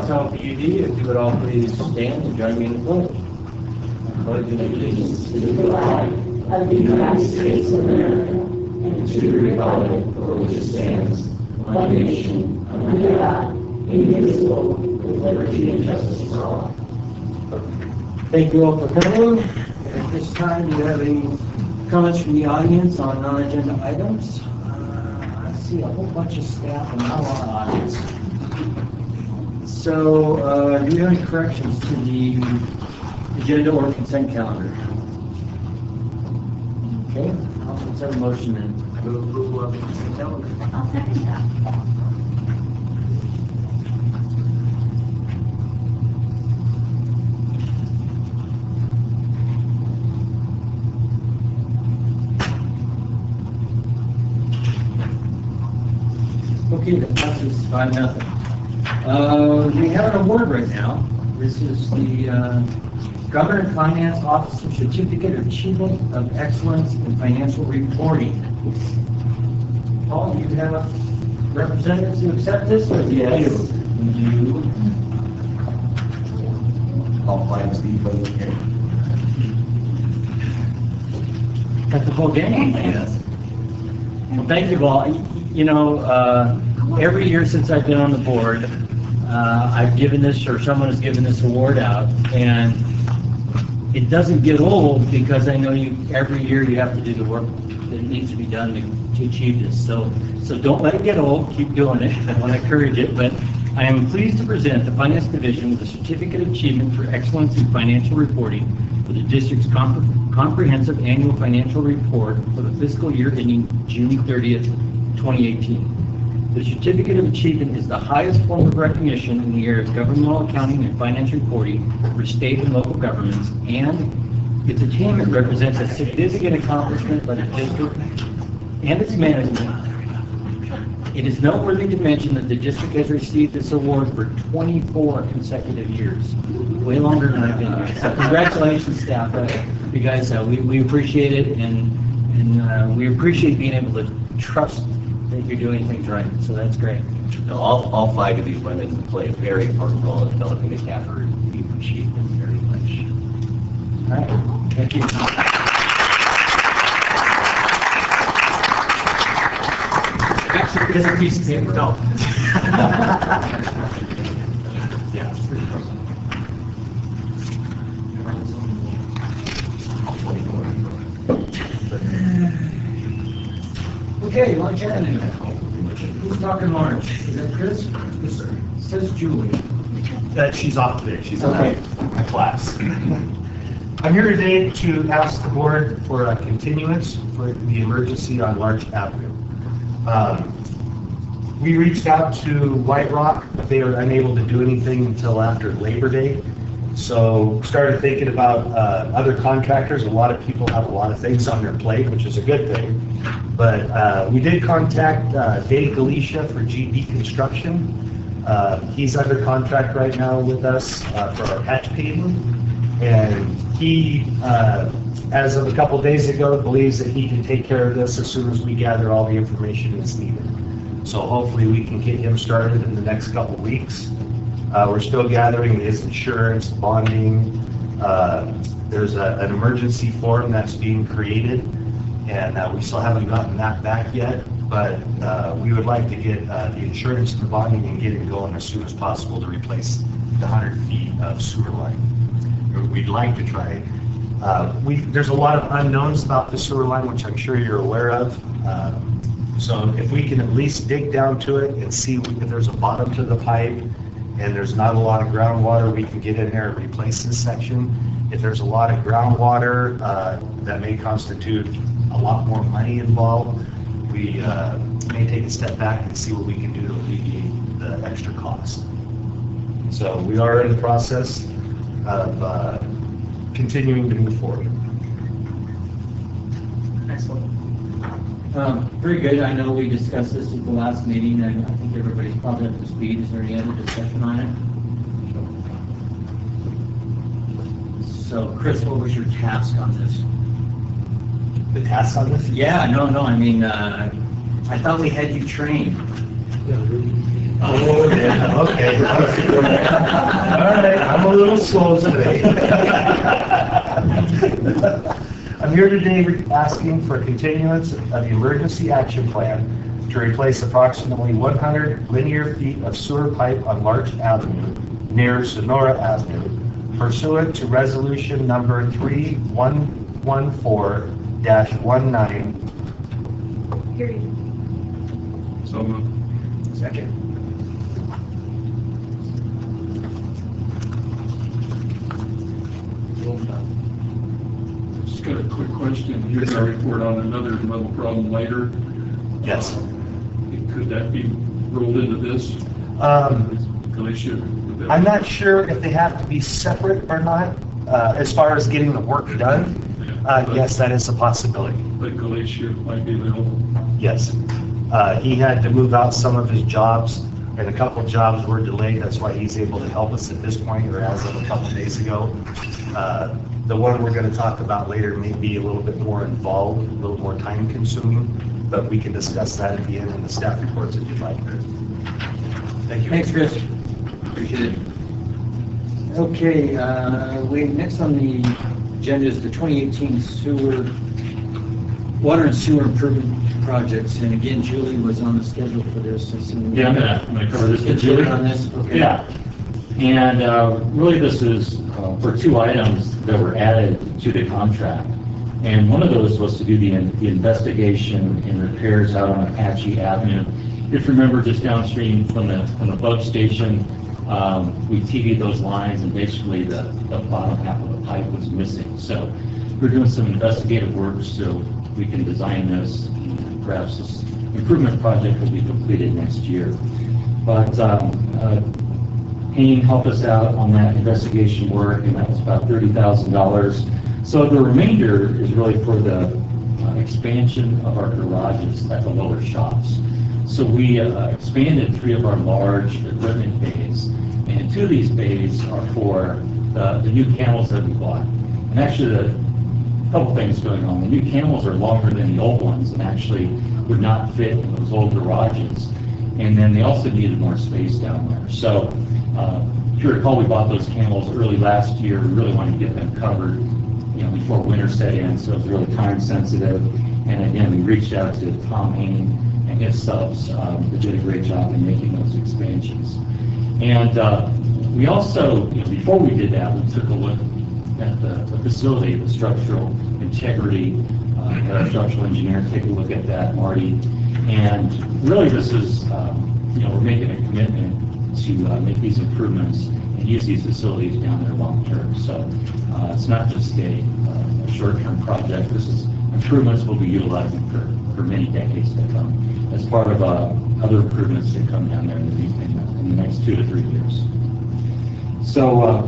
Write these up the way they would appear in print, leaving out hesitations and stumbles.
So, PUD, if you would all please stand and join me in the pledge. I pledge allegiance to the flag of the United States of America and to the republic for which it stands, one nation, under God, indivisible, with liberty and justice for all. Thank you all for coming. At this time, do you have any comments from the audience on non-agenda items? I see a whole bunch of staff and not a lot of audience. So, do you have any corrections to the agenda or consent calendar? Okay, let's have a motion then. I move approval of the consent calendar. I'll second that. Okay, that passes 5-0. We have an award right now. This is the Government Finance Officer Certificate of Achievement of Excellence in Financial Reporting. Paul, do you have representatives who accept this? Or Yes. You. All five Steve here. Got the whole game. Yes. Well, thank you all. You know, every year since I've been on the board, I've given this, or someone has given this award out, and it doesn't get old because I know every year you have to do the work that needs to be done to achieve this. So don't let it get old. Keep doing it. I want to encourage it. But I am pleased to present the Finance Division with a Certificate of Achievement for Excellence in Financial Reporting for the district's comprehensive annual financial report for the fiscal year ending June 30th, 2018. The Certificate of Achievement is the highest form of recognition in the area of governmental accounting and finance reporting for state and local governments, and its attainment represents a significant accomplishment by the district and its management. It is noteworthy to mention that the district has received this award for 24 consecutive years, way longer than I've been here. So congratulations, staff. You guys, we appreciate it, and we appreciate being able to trust that you're doing things right. So that's great. No, all five of these women play a very important role in developing the CAFR. We appreciate them very much. All right. Thank you. Actually, there's a piece of paper. No. Yeah. Okay, lunch end. Who's talking March? Is that Chris? Yes, sir. It says Julie. She's off today. She's in Okay. my class. I'm here today to ask the board for a continuance for the emergency on Larch Avenue. We reached out to White Rock, but they were unable to do anything until after Labor Day. So started thinking about other contractors. A lot of people have a lot of things on their plate, which is a good thing. But we did contact Dave Galicia for GD Construction. He's under contract right now with us for our patch paving. And he, as of a couple days ago, believes that he can take care of this as soon as we gather all the information that's needed. So hopefully we can get him started in the next couple weeks. We're still gathering his insurance, bonding. There's an emergency form that's being created, and we still haven't gotten that back yet, but we would like to get the insurance and the bonding and get it going as soon as possible to replace the 100 feet of sewer line. We'd like to try. There's a lot of unknowns about the sewer line, which I'm sure you're aware of. So if we can at least dig down to it and see if there's a bottom to the pipe and there's not a lot of groundwater, we can get in there and replace this section. If there's a lot of groundwater, that may constitute a lot more money involved. We may take a step back and see what we can do to alleviate the extra cost. So we are in the process of continuing to move forward. Excellent. Very good. I know we discussed this at the last meeting, and I think everybody's probably up to speed. Is there any other discussion on it? So, Chris, what was your task on this? The task on this? Yeah, no. I mean, I thought we had you trained. Oh, yeah, okay. All right, I'm a little slow today. I'm here today asking for continuance of the emergency action plan to replace approximately 100 linear feet of sewer pipe on Larch Avenue near Sonora Avenue pursuant to resolution number 3114-19. So moved. Second. Just got a quick question. You're going to report on another level problem later. Yes. Could that be rolled into this? Glacier? I'm not sure if they have to be separate or not, as far as getting the work done. Yes, that is a possibility. But Glacier might be available. Yes. He had to move out some of his jobs, and a couple of jobs were delayed. That's why he's able to help us at this point, or as of a couple of days ago. The one we're going to talk about later may be a little bit more involved, a little more time consuming, but we can discuss that at the end in the staff reports if you'd like. Thank you. Thanks, Chris. Appreciate it. Okay, next on the agenda is the 2018 water and sewer improvement projects. And again, Julie was on the schedule for this. Yeah, I'm gonna cover this with Julie Julie. on this. Okay. Yeah. And really this is for two items that were added to the contract. And one of those was to do the investigation and repairs out on Apache Avenue. If you remember, just downstream from the bug station, we TV'd those lines, and basically the bottom half of the pipe was missing. So we're doing some investigative work so we can design this, and perhaps this improvement project will be completed next year. But Hayne helped us out on that investigation work, and that was about $30,000. So the remainder is really for the expansion of our garages at the lower shops. So we expanded 3 of our large equipment bays, and 2 of these bays are for the new camels that we bought. And actually, a couple things going on. The new camels are longer than the old ones, and actually would not fit in those old garages. And then they also needed more space down there. So if you recall, we bought those camels early last year. We really wanted to get them covered, before winter set in, so it was really time sensitive. And again, we reached out to Tom Hayne and his subs. They did a great job in making those expansions. And we also, before we did that, we took a look at the facility, the structural integrity, had our structural engineer take a look at that, Marty. And really this is, we're making a commitment to make these improvements and use these facilities down there long term. So it's not just a short-term project. This is improvements we'll be utilizing for many decades to come as part of other improvements that come down there in the next 2 to 3 years. So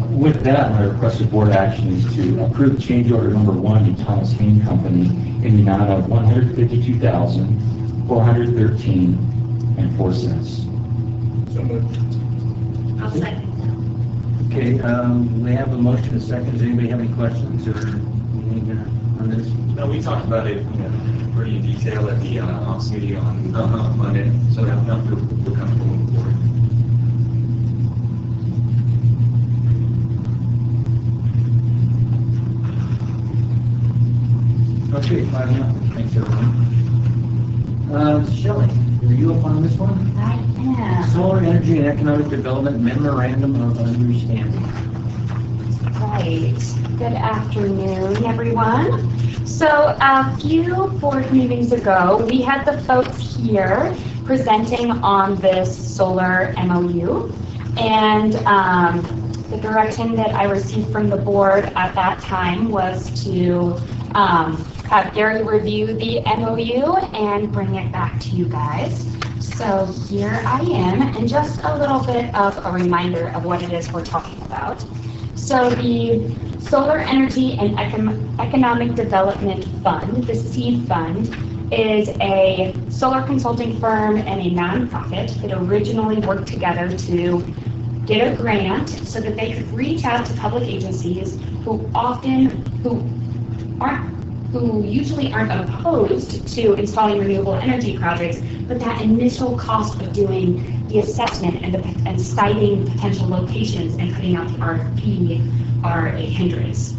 with that, my requested board action is to approve change order number 1 to Thomas Hayne Company in the amount of $152,413.04. So moved. I'll second. Okay, we have a motion and a second. Does anybody have any questions or anything on this? No, we talked about it, pretty in detail at the Ops meeting on Monday, so we're comfortable moving forward. Okay, 5-0. Thanks, everyone. Shelley, are you up on this one? I am. Solar Energy and Economic Development Memorandum of Understanding. Right. Good afternoon, everyone. So a few board meetings ago, we had the folks here presenting on this solar MOU. And the direction that I received from the board at that time was to have Gary review the MOU and bring it back to you guys. So here I am, and just a little bit of a reminder of what it is we're talking about. So the Solar Energy and Economic Development Fund, the SEED Fund, is a solar consulting firm and a nonprofit that originally worked together to get a grant so that they could reach out to public agencies who aren't who usually aren't opposed to installing renewable energy projects, but that initial cost of doing the assessment and citing potential locations and putting out the RFP are a hindrance.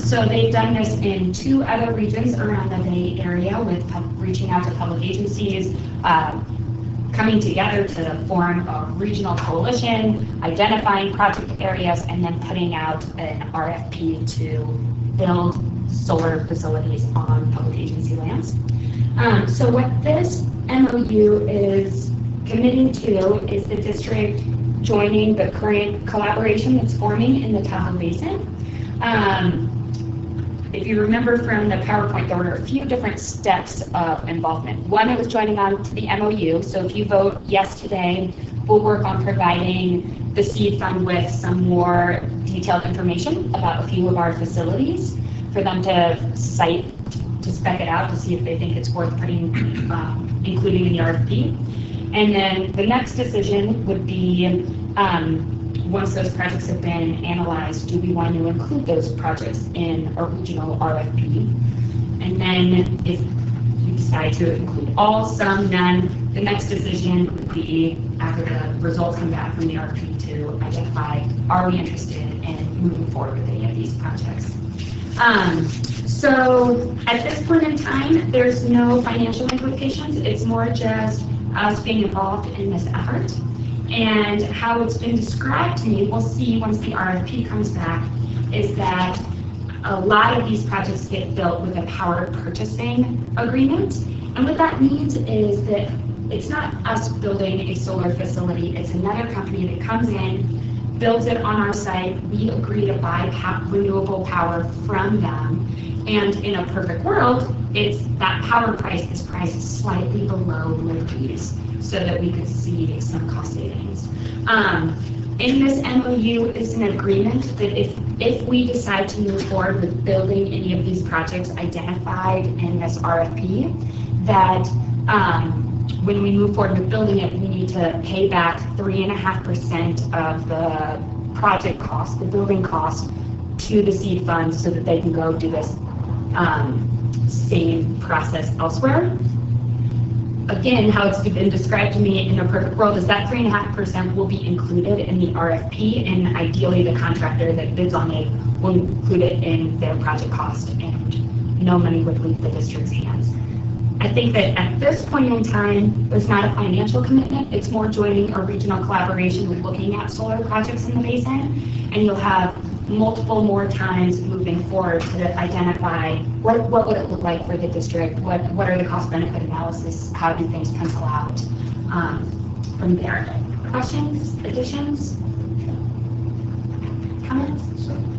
So they've done this in 2 other regions around the Bay Area with reaching out to public agencies, coming together to form a regional coalition, identifying project areas, and then putting out an RFP to build solar facilities on public agency lands. So what this MOU is committing to is the district joining the current collaboration that's forming in the Tahoe Basin. If you remember from the PowerPoint, there were a few different steps of involvement. One, it was joining on to the MOU. So if you vote yes today, we'll work on providing the seed fund with some more detailed information about a few of our facilities for them to cite, to spec it out to see if they think it's worth putting, including in the RFP. And then the next decision would be, once those projects have been analyzed, do we want to include those projects in a regional RFP? And then if you decide to include all, some, none, the next decision would be, after the results come back from the RFP, to identify, are we interested in moving forward with any of these projects? So at this point in time, there's no financial implications. It's more just us being involved in this effort. And how it's been described to me, we'll see once the RFP comes back, is that a lot of these projects get built with a power purchasing agreement. And what that means is that it's not us building a solar facility, it's another company that comes in, builds it on our site, we agree to buy renewable power from them. And in a perfect world, it's that power price is priced slightly below grid fees, so that we could see some cost savings. In this MOU is an agreement that if we decide to move forward with building any of these projects identified in this RFP, that when we move forward with building it, we need to pay back 3.5% of the project cost, the building cost, to the seed fund so that they can go do this same process elsewhere. Again, how it's been described to me in a perfect world is that 3.5% will be included in the RFP, and ideally the contractor that bids on it will include it in their project cost, and no money would leave the district's hands. I think that at this point in time, there's not a financial commitment. It's more joining a regional collaboration with looking at solar projects in the basin, and you'll have multiple more times moving forward to identify what would it look like for the district, what are the cost benefit analysis, how do things pencil out from there. Questions, additions, comments?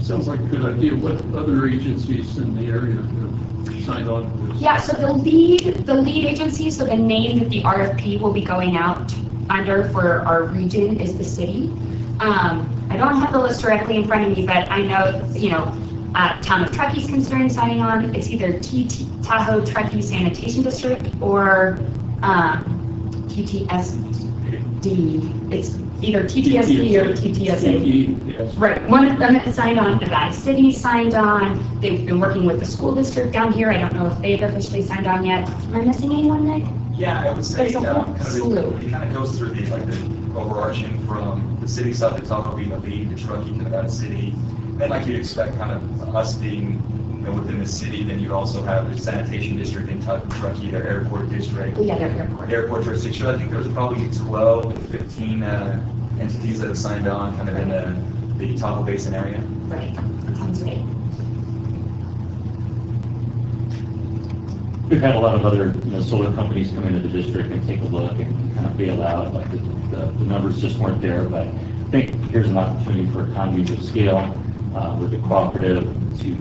Sounds like a good idea. What other agencies in the area have signed on to this? Yeah, so the lead agency, so the name that the RFP will be going out under for our region is the city. I don't have the list directly in front of me, but I know, Town of Truckee is considering signing on. It's either Tahoe Truckee Sanitation District or TTSD. It's either TTSD or TTSA. Yes. Right, one of them has signed on, the Valley City signed on. They've been working with the school district down here. I don't know if they've officially signed on yet. Am I missing anyone, Nick? Yeah, I would say There's a whole slew. it kind of goes through the overarching from the city stuff that's all being the lead, the Truckee to Nevada City. Then like you'd expect kind of us being within the city, then you'd also have the sanitation district in Truckee, their airport district. Yeah, their airport. Airport jurisdiction. I think there's probably 12 to 15 entities that have signed on kind of in the Tahoe Basin area. Right, sounds great. We've had a lot of other solar companies come into the district and take a look and kind of bail out. Like the numbers just weren't there, but I think here's an opportunity for economies of scale with the cooperative to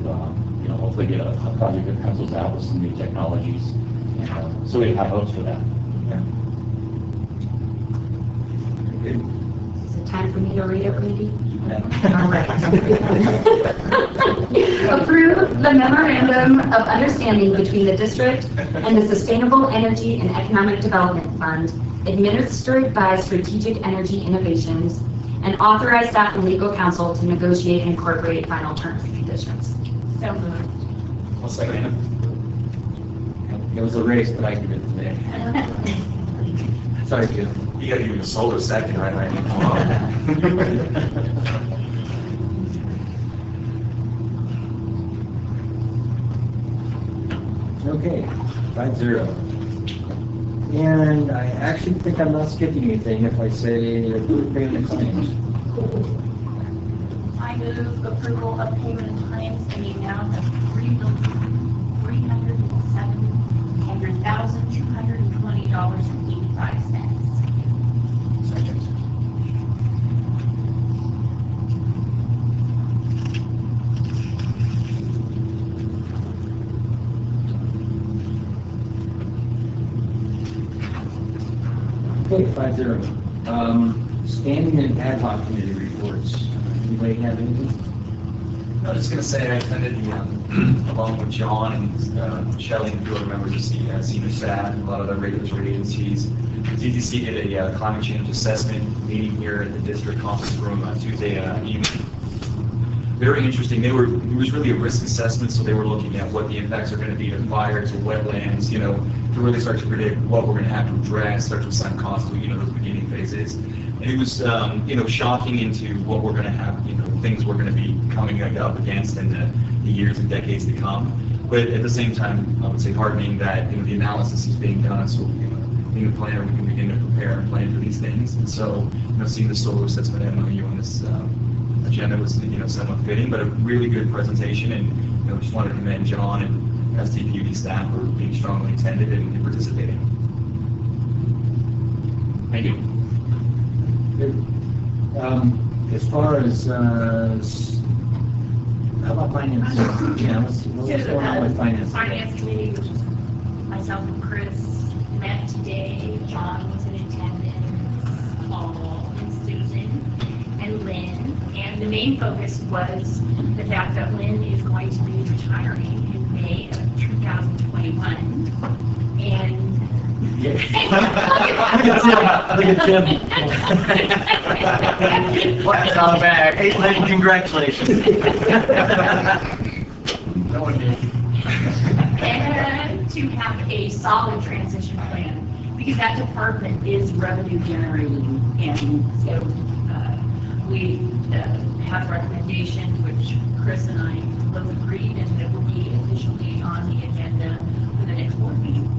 hopefully get a project that pencils out with some new technologies. And, so we have high hopes for that. Yeah. Is it time for me to read it, Randy? All right. Approve the Memorandum of Understanding between the District and the Sustainable Energy and Economic Development Fund, administered by Strategic Energy Innovations, and authorize staff and legal counsel to negotiate and incorporate final terms and conditions. So moved. I'll second it. It was a race, but I give it to Nick. Sorry, Jim. You gotta give me a solo second, right? Okay, 5-0. And I actually think I'm not skipping anything if I say approve payment claims. I move approval of payment of claims in the amount of $3,307,220.85. Second. Okay, 5-0. Standing and ad hoc committee reports. Anybody have anything? I was just going to say, I attended the, along with John and Shelley and a few other members of senior staff and a lot of other regulatory agencies. DTC did a climate change assessment meeting here at the district conference room on Tuesday evening. Very interesting. It was really a risk assessment, so they were looking at what the impacts are going to be to fire, to wetlands, to really start to predict what we're going to have to address, start to assign costs to, those beginning phases. And it was, shocking into what we're going to have, things we're going to be coming up against in the years and decades to come. But at the same time, I would say heartening that, the analysis is being done, so, being a planner, we can begin to prepare and plan for these things. And so, seeing the solar assessment MOU on this agenda was, somewhat fitting, but a really good presentation. And, just wanted to commend John and STPUD staff for being strongly attended and participating. Thank you. Good. As far as, how about finance? Yeah, what's going on with finance? Finance committee, which is myself and Chris, met today. John was in attendance, Paul and Susan and Lynn. And the main focus was the fact that Lynn is going to be retiring in May of 2021. And Look at Tim. Claps on the back. Hey, Lynn, congratulations. No one did. and to have a solid transition plan, because that department is revenue generating, and so we have recommendations which Chris and I both agreed, and that will be officially on the agenda for the next board meeting.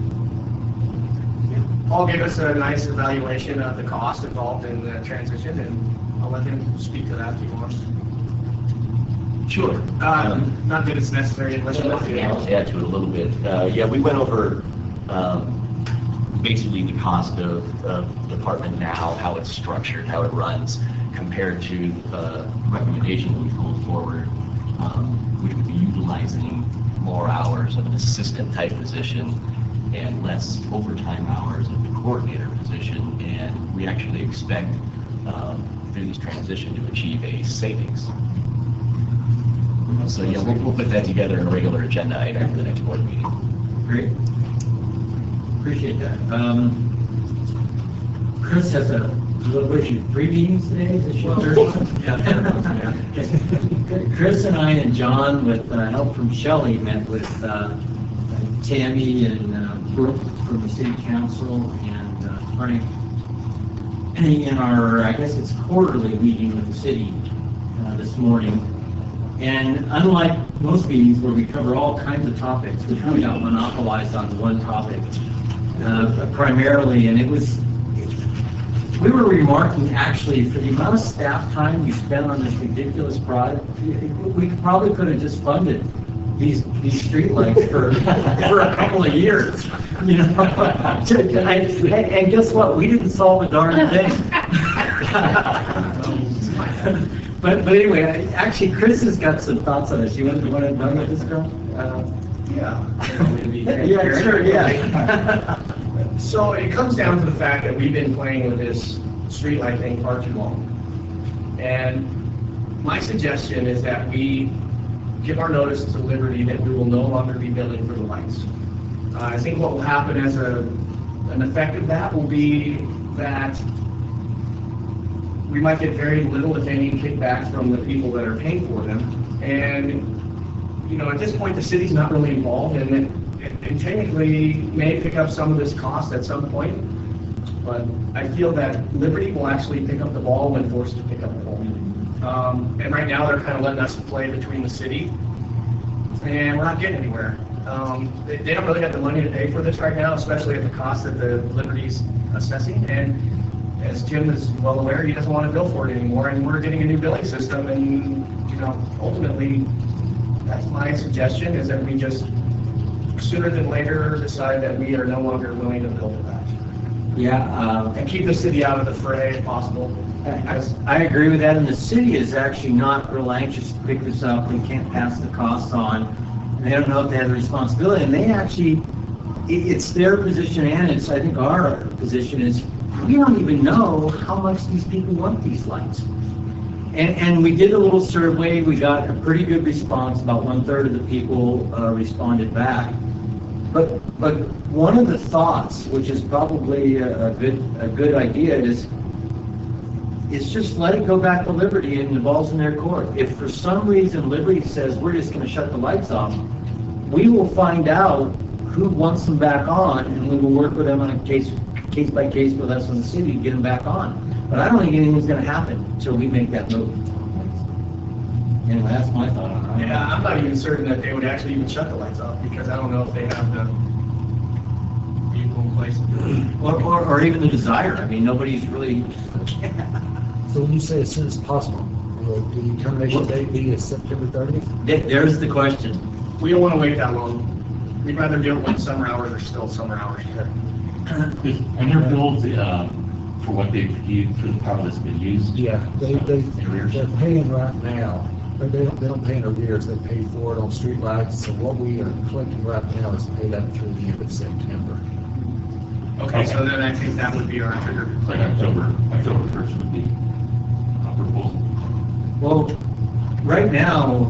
Paul gave us a nice evaluation of the cost involved in the transition, and I'll let him speak to that if he wants. Sure. Not that it's necessary unless you want to. I'll add to it a little bit. We went over basically the cost of the department now, how it's structured, how it runs, compared to recommendation that we pulled forward, which would be utilizing more hours of an assistant type position and less overtime hours of the coordinator position. And we actually expect through this transition to achieve a savings. So yeah, we'll put that together in a regular agenda item for the next board meeting. Great. Appreciate that. Chris has a little issue. 3 meetings today? Is this your third one? Yeah. Chris and I and John, with help from Shelley, met with Tammy and Brooke from the city council and Frank in our, I guess it's quarterly meeting with the city this morning. And unlike most meetings where we cover all kinds of topics, we really got monopolized on one topic primarily, and we were remarking actually for the amount of staff time we spent on this ridiculous project, we probably could have just funded these streetlights for a couple of years, and guess what? We didn't solve a darn thing. But anyway, actually, Chris has got some thoughts on this. You want to run with this, girl? Yeah, sure, yeah. So it comes down to the fact that we've been playing with this streetlight thing far too long. And my suggestion is that we give our notice to Liberty that we will no longer be billing for the lights. I think what will happen as an effect of that will be that we might get very little, if any, kickbacks from the people that are paying for them. And you know, at this point, the city's not really involved, and it technically may pick up some of this cost at some point, but I feel that Liberty will actually pick up the ball when forced to pick up the ball. And right now, they're kind of letting us play between the city, and we're not getting anywhere. They don't really have the money to pay for this right now, especially at the cost that the Liberty's assessing, and as Jim is well aware, he doesn't want to bill for it anymore, and we're getting a new billing system, and, you know, ultimately, that's my suggestion, is that we just, sooner than later, decide that we are no longer willing to bill for that. Yeah, And keep the city out of the fray if possible. I agree with that, and the city is actually not real anxious to pick this up. They can't pass the costs on. They don't know if they have the responsibility, and they actually, it's their position, and it's, I think, our position is, we don't even know how much these people want these lights. And we did a little survey, we got a pretty good response, about 1/3 of the people responded back. But one of the thoughts, which is probably a good idea, is just let it go back to Liberty, and the ball's in their court. If for some reason Liberty says we're just going to shut the lights off, we will find out who wants them back on, and we will work with them on a case by case with us in the city to get them back on. But I don't think anything's going to happen until we make that move. Anyway, that's my thought on it. Yeah, I'm not even certain that they would actually even shut the lights off, because I don't know if they have the vehicle in place. Or even the desire. I mean, nobody's really... So when you say as soon as possible, will the termination date be September 30th? There's the question. We don't want to wait that long. We'd rather do it when summer hours are still summer hours. And their bills, for what they've used, for the power that's been used? Yeah, they're paying right now, but they don't pay in arrears, they pay for it on street lights, so what we are collecting right now is paid up through the end of September. Okay, so then I think that would be our trigger. Like October 1st would be a proposal. Well, right now,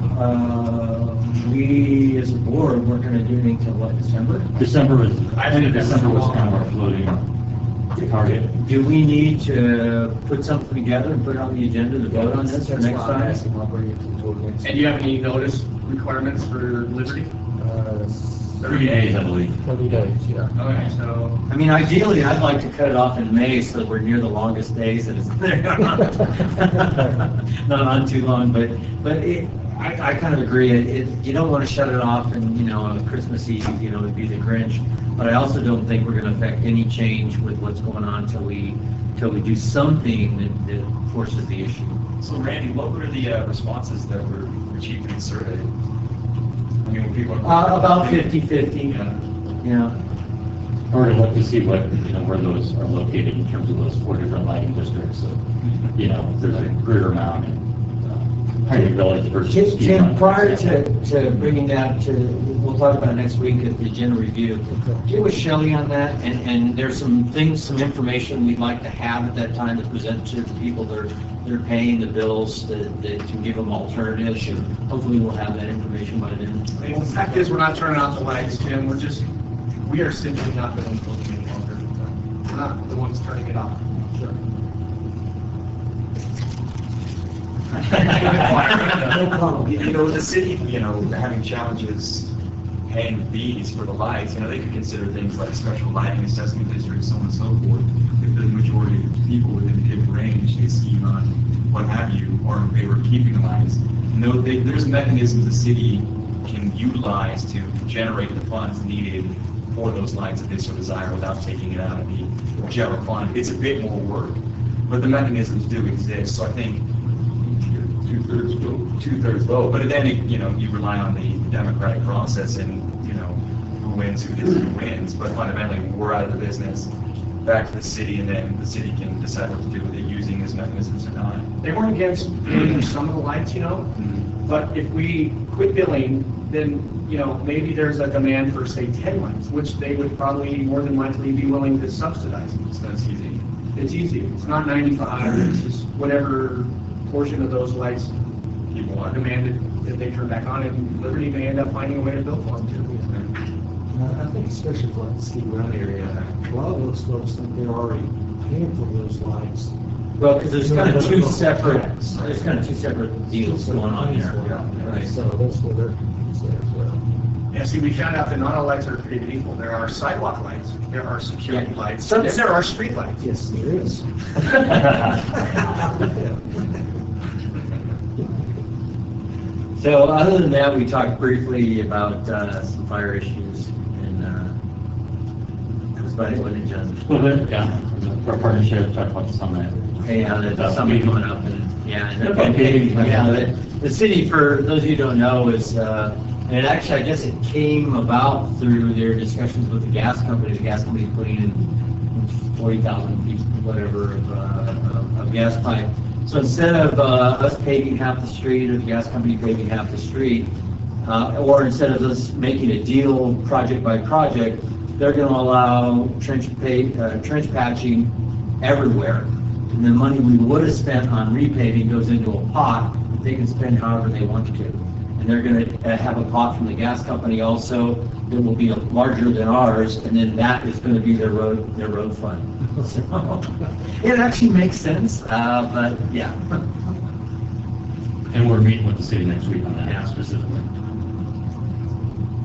we as a board weren't going to do anything until what, December? I think December was kind of our floating target. Do we need to put something together and put it on the agenda to vote on this for next time? I'll bring it to the board next. And do you have any notice requirements for Liberty? 30 days, I believe. 30 days, yeah. Okay, so. I mean, ideally, I'd like to cut it off in May so that we're near the longest days and it's not on too long, but I kind of agree. You don't want to shut it off and, you know, on Christmas Eve, you know, it'd be the Grinch. But I also don't think we're going to affect any change with what's going on until we do something that forces the issue. So Randy, what were the responses that were achieved in the survey? I mean, when people are... About 50-50. Yeah. Or to look to see what, you know, where those are located in terms of those 4 different lighting districts. So, you know, there's a greater amount in Pioneer Village versus... Tim, prior to bringing that to, we'll talk about it next week at the agenda review, get with Shelley on that, and there's some information we'd like to have at that time to present to the people that are paying the bills, to give them alternatives, and hopefully we'll have that information by then. The fact is, we're not turning off the lights, Jim. We are simply not billing for them any longer. We're not the ones turning it off. Sure. No problem. You know, the city, you know, having challenges paying fees for the lights, you know, they could consider things like special lighting assessment districts, so on and so forth. If the majority of people within a given range, a scheme on what have you, are in favor of keeping the lights. No, there's mechanisms the city can utilize to generate the funds needed for those lights if they so desire without taking it out of the general fund. It's a bit more work, but the mechanisms do exist. So I think two-thirds vote. But then, you know, you rely on the democratic process and, you know, who wins, who gets, who wins. But fundamentally, we're out of the business, back to the city, and then the city can decide what to do with it using these mechanisms or not. They weren't against billing some of the lights, you know, but if we quit billing, then, you know, maybe there's a demand for, say, 10 lights, which they would probably more than likely be willing to subsidize. So that's easy. It's easy. It's not 95, it's just whatever portion of those lights people are demanded that they turn back on, and Liberty may end up finding a way to bill for them too. I think especially for the ski run area, a lot of those folks think they're already paying for those lights Well, because there's kind of two separate deals going on here. Right. So that's what they're saying as well. Yeah, see, we found out that not all lights are created equal. There are sidewalk lights, there are security Yeah. lights, and there are street lights. Yes, there is. So other than that, we talked briefly about some fire issues and that was about it, wasn't it, John? A little bit, yeah. Our partnership, talk about some of that. Hey, there's something coming up and, yeah. The city, for those of you who don't know, is, and it actually, I guess it came about through their discussions with the gas company. The gas company putting in 40,000 feet, whatever, of gas pipe. So instead of us paving half the street or the gas company paving half the street, or instead of us making a deal project by project, they're going to allow trench patching everywhere. And the money we would have spent on repaving goes into a pot that they can spend however they want to. And they're going to have a pot from the gas company also that will be larger than ours, and then that is going to be their road fund. So, it actually makes sense, but yeah. And we're meeting with the city next week on that specifically.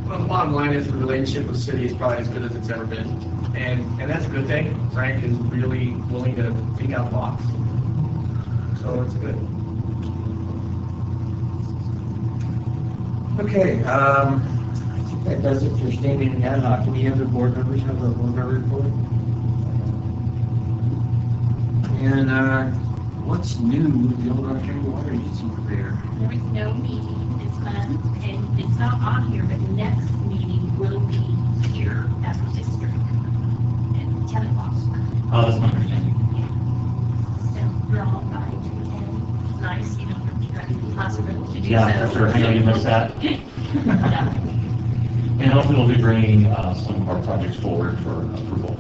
Well, the bottom line is the relationship with the city is probably as good as it's ever been. And that's a good thing. Frank is really willing to think out the box. So it's good. Okay, I think that does it for standing in ad-hoc. Any other board members have a board member report? And what's new with the old Arkansas Water Agency there? There was no meeting this month, and it's not on here, but the next meeting will be here at the district at 10 o'clock. Oh, that's my understanding. So we're all invited to attend. It's nice, you know, if you've got the possibility to do so. Yeah, that's right. I know you missed that. And hopefully we'll be bringing some of our projects forward for approval,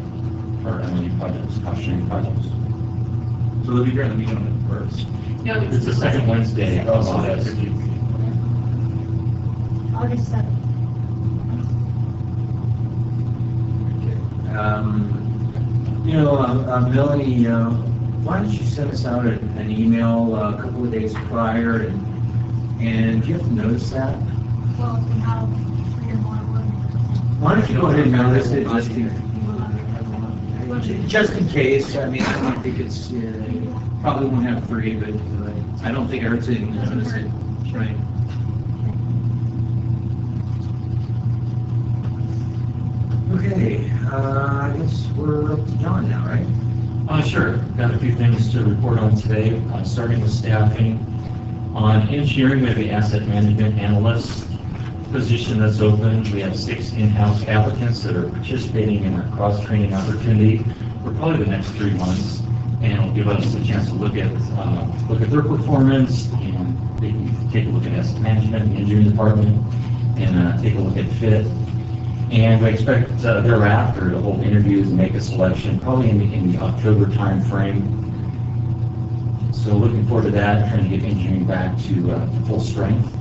our M&E projects, cost sharing projects. So they'll be here in the meeting on the first. No, It's the second Wednesday of August. August 7th. Melanie, why don't you send us out an email a couple of days prior, and do you have to notice that? Well, we have 3 or more women. Why don't you go ahead and notice it, just in case. I mean, I don't think it's, probably won't have 3, but I don't think it hurts anything to notice it, right? Okay, I guess we're up to John now, right? Sure. Got a few things to report on today, starting with staffing. On engineering, we have the asset management analyst position that's open. We have 6 in-house applicants that are participating in our cross-training opportunity for probably the next 3 months, and it'll give us a chance to look at their performance, and they can take a look at asset management, the engineering department, and take a look at fit. And we expect thereafter to hold interviews and make a selection, probably in the October time frame. So looking forward to that, trying to get engineering back to full strength.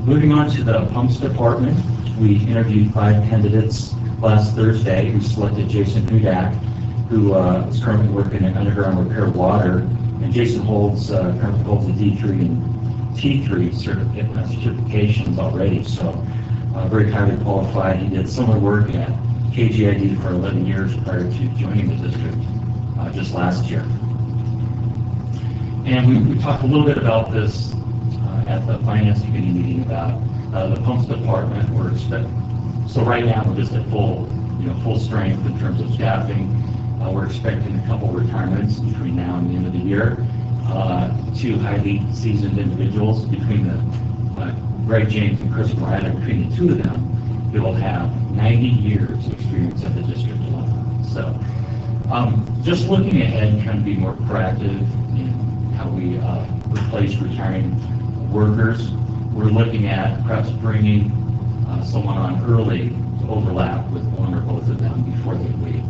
Moving on to the pumps department, we interviewed 5 candidates last Thursday. We selected Jason Hudak, who is currently working in underground repair water. And Jason currently holds a D3 and T3 certifications already. So very highly qualified. He did similar work at KGID for 11 years prior to joining the district just last year. And we talked a little bit about this at the finance committee meeting about the pumps department. So right now we're just at full strength in terms of staffing. We're expecting a couple retirements between now and the end of the year. 2 highly seasoned individuals between the Greg James and Chris Morata. Between the 2 of them, they will have 90 years of experience at the district alone. So just looking ahead, trying to be more proactive in how we replace retiring workers. We're looking at perhaps bringing someone on early to overlap with one or both of them before they leave.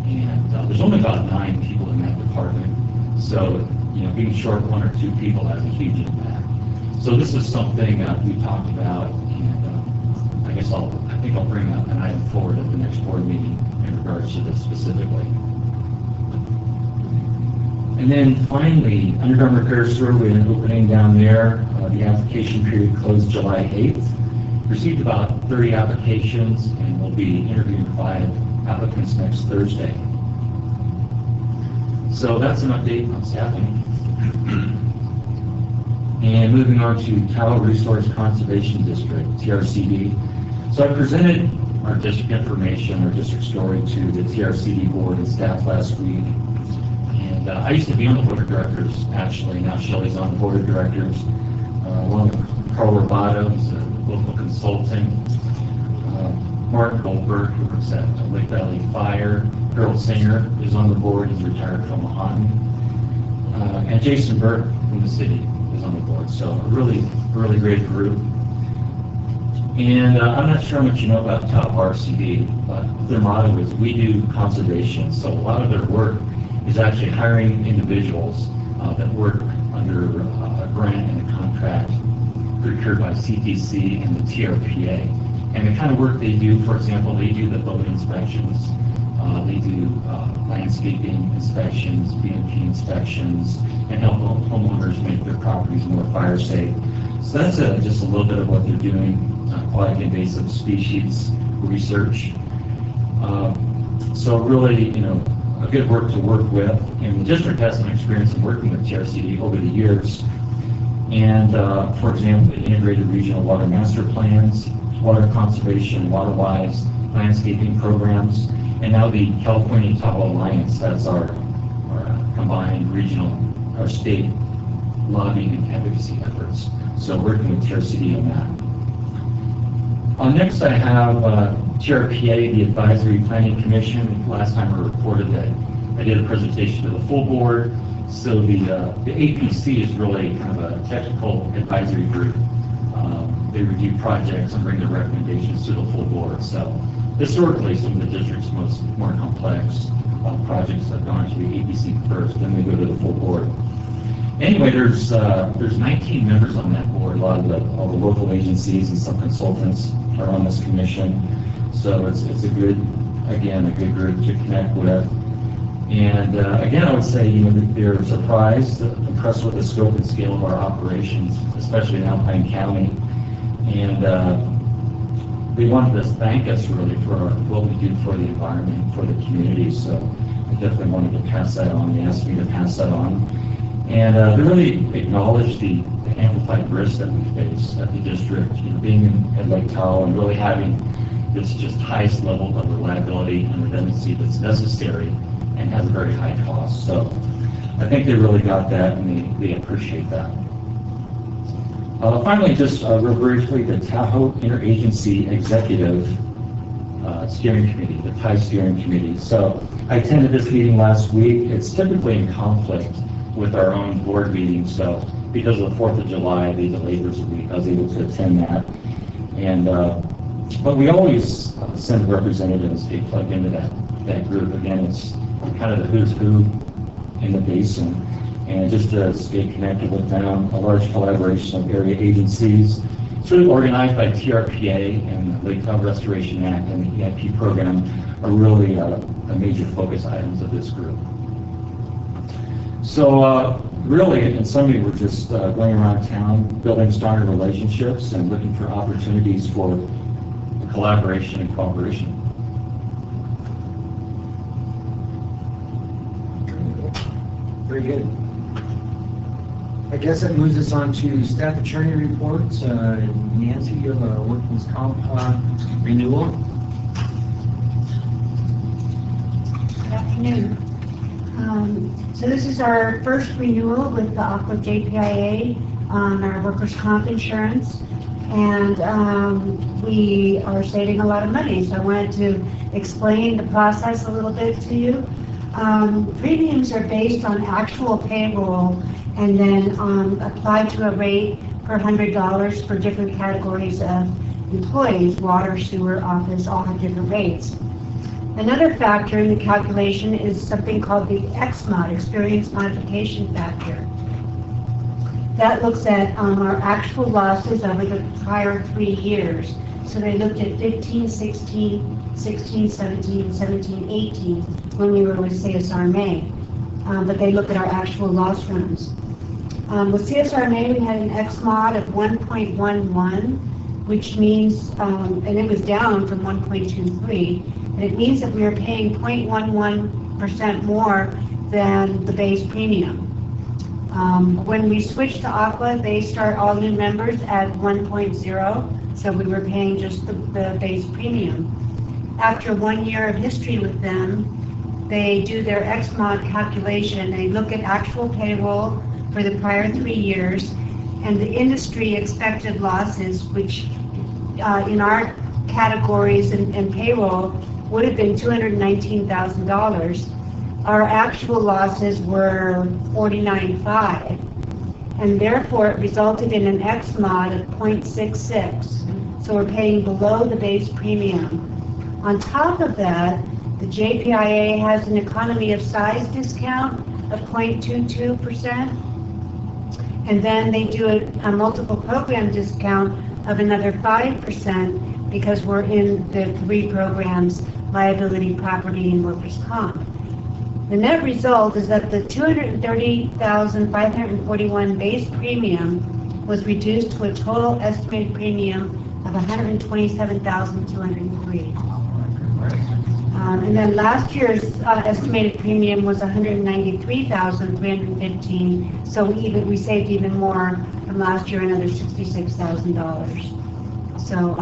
And there's only about 9 people in that department. So, being short 1 or 2 people has a huge impact. So this is something we talked about, and I think I'll bring an item forward at the next board meeting in regards to this specifically. And then finally, underground repair sewer, we had an opening down there. The application period closed July 8th. Received about 30 applications, and we'll be interviewing 5 applicants next Thursday. So that's an update on staffing. And moving on to Tahoe Resource Conservation District, TRCD. So I presented our district information, our district story to the TRCD board and staff last week. And I used to be on the board of directors, actually. Now Shelley's on the board of directors, along with Carl Roboto, who's a local consultant. Mark Goldberg, who works at Lake Valley Fire. Harold Singer is on the board, he's retired from Mahoney. And Jason Burke from the city is on the board. So a really great group. And I'm not sure how much you know about Tahoe RCD, but their motto is we do conservation. So a lot of their work is actually hiring individuals that work under a grant and a contract procured by CTC and the TRPA. And the kind of work they do, for example, they do the building inspections, they do landscaping inspections, BMP inspections, and help homeowners make their properties more fire safe. So that's just a little bit of what they're doing, aquatic invasive species research. So really, a good work to work with. And the district has some experience in working with TRCD over the years. And for example, the integrated regional water master plans, water conservation, water-wise landscaping programs, and now the California Tahoe Alliance. That's our combined regional, our state lobbying and advocacy efforts. So working with TRCD on that. Next I have TRPA, the Advisory Planning Commission. Last time I reported that I did a presentation to the full board. So the APC is really kind of a technical advisory group. They review projects and bring their recommendations to the full board. So historically, some of the district's more complex projects have gone to the APC first, then they go to the full board. Anyway, there's 19 members on that board. A lot of all the local agencies and some consultants are on this commission. So it's a good group to connect with. And again, I would say, they're surprised, impressed with the scope and scale of our operations, especially in Alpine County. And they wanted to thank us really for what we do for the environment, for the community. So I definitely wanted to pass that on. They asked me to pass that on. And they really acknowledge the amplified risk that we face at the district, being at Lake Tahoe and really having this just highest level of reliability and redundancy that's necessary and has a very high cost. So I think they really got that, and they appreciate that. Finally, just real briefly, the Tahoe Interagency Executive Steering Committee, the TIE Steering Committee. So I attended this meeting last week. It's typically in conflict with our own board meeting. So because of the 4th of July, the Labor's Week, I was able to attend that. And but we always send representatives to plug into that group. Again, it's kind of the who's who in the basin, and just to stay connected with them. A large collaboration of area agencies. It's really organized by TRPA, and the Lake Tahoe Restoration Act and the EIP program are really the major focus items of this group. So really, in summary, we're just going around town, building stronger relationships and looking for opportunities for collaboration and cooperation. Very good. I guess that moves us on to staff attorney reports. Nancy, you have a workman's comp renewal. Good afternoon. So this is our first renewal with the Aqua JPIA on our workers' comp insurance, and we are saving a lot of money. So I wanted to explain the process a little bit to you. Premiums are based on actual payroll and then applied to a rate per $100 for different categories of employees. Water, sewer, office, all have different rates. Another factor in the calculation is something called the XMOD, Experience Modification Factor. That looks at our actual losses over the prior 3 years. So they looked at 15, 16, 16, 17, 17, 18 when we were with CSR May. but they look at our actual loss runs. With CSRNA, we had an X-mod of 1.11, which means, and it was down from 1.23, and it means that we are paying 0.11% more than the base premium. When we switch to Aqua, they start all new members at 1.0, so we were paying just the base premium. After 1 year of history with them, they do their X-mod calculation. They look at actual payroll for the prior 3 years and the industry expected losses, which in our categories and payroll would have been $219,000. Our actual losses were $49,500, and therefore it resulted in an X-mod of 0.66. So we're paying below the base premium. On top of that, the JPIA has an economy of size discount of 0.22%, and then they do a multiple program discount of another 5% because we're in the 3 programs, liability, property, and workers' comp. The net result is that the $230,541 base premium was reduced to a total estimated premium of $127,203. And then last year's estimated premium was $193,315, so we saved even more from last year, another $66,000. So,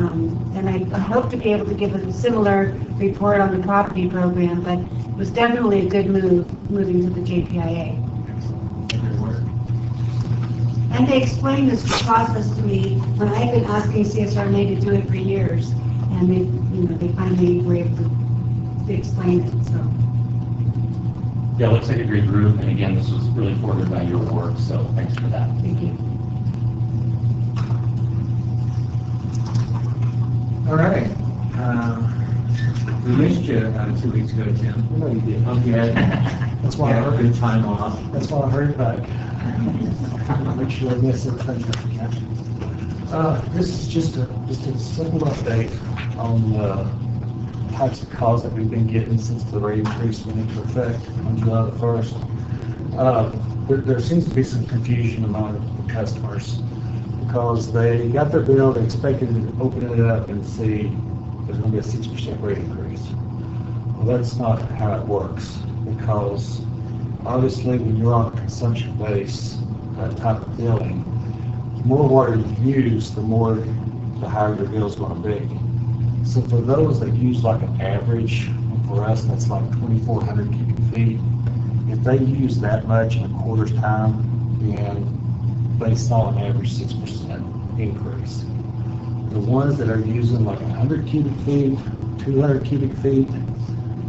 and I hope to be able to give a similar report on the property program, but it was definitely a good move, moving to the JPIA. And they explained this process to me when I've been asking CSRNA to do it for years, and they finally were able to explain it. So. Yeah, it looks like a great group, and again, this was really forwarded by your work, so thanks for that. Thank you. All right. We missed you 2 weeks ago, Tim. No, you did. Okay. That's why I Yeah, heard good time off. That's why I hurried back. Make sure I miss everything I can. This is just a simple update on the types of calls that we've been getting since the rate increase went into effect on July the 1st. There seems to be some confusion among the customers because they got their bill, they expected to open it up and see there's going to be a 6% rate increase. Well, that's not how it works, because obviously when you're on a consumption base type of billing, the more water you use, the higher your bill is going to be. So for those that use like an average, for us that's like 2,400 cubic feet, if they use that much in a quarter's time, then they saw an average 6% increase. The ones that are using like 100 cubic feet, 200 cubic feet,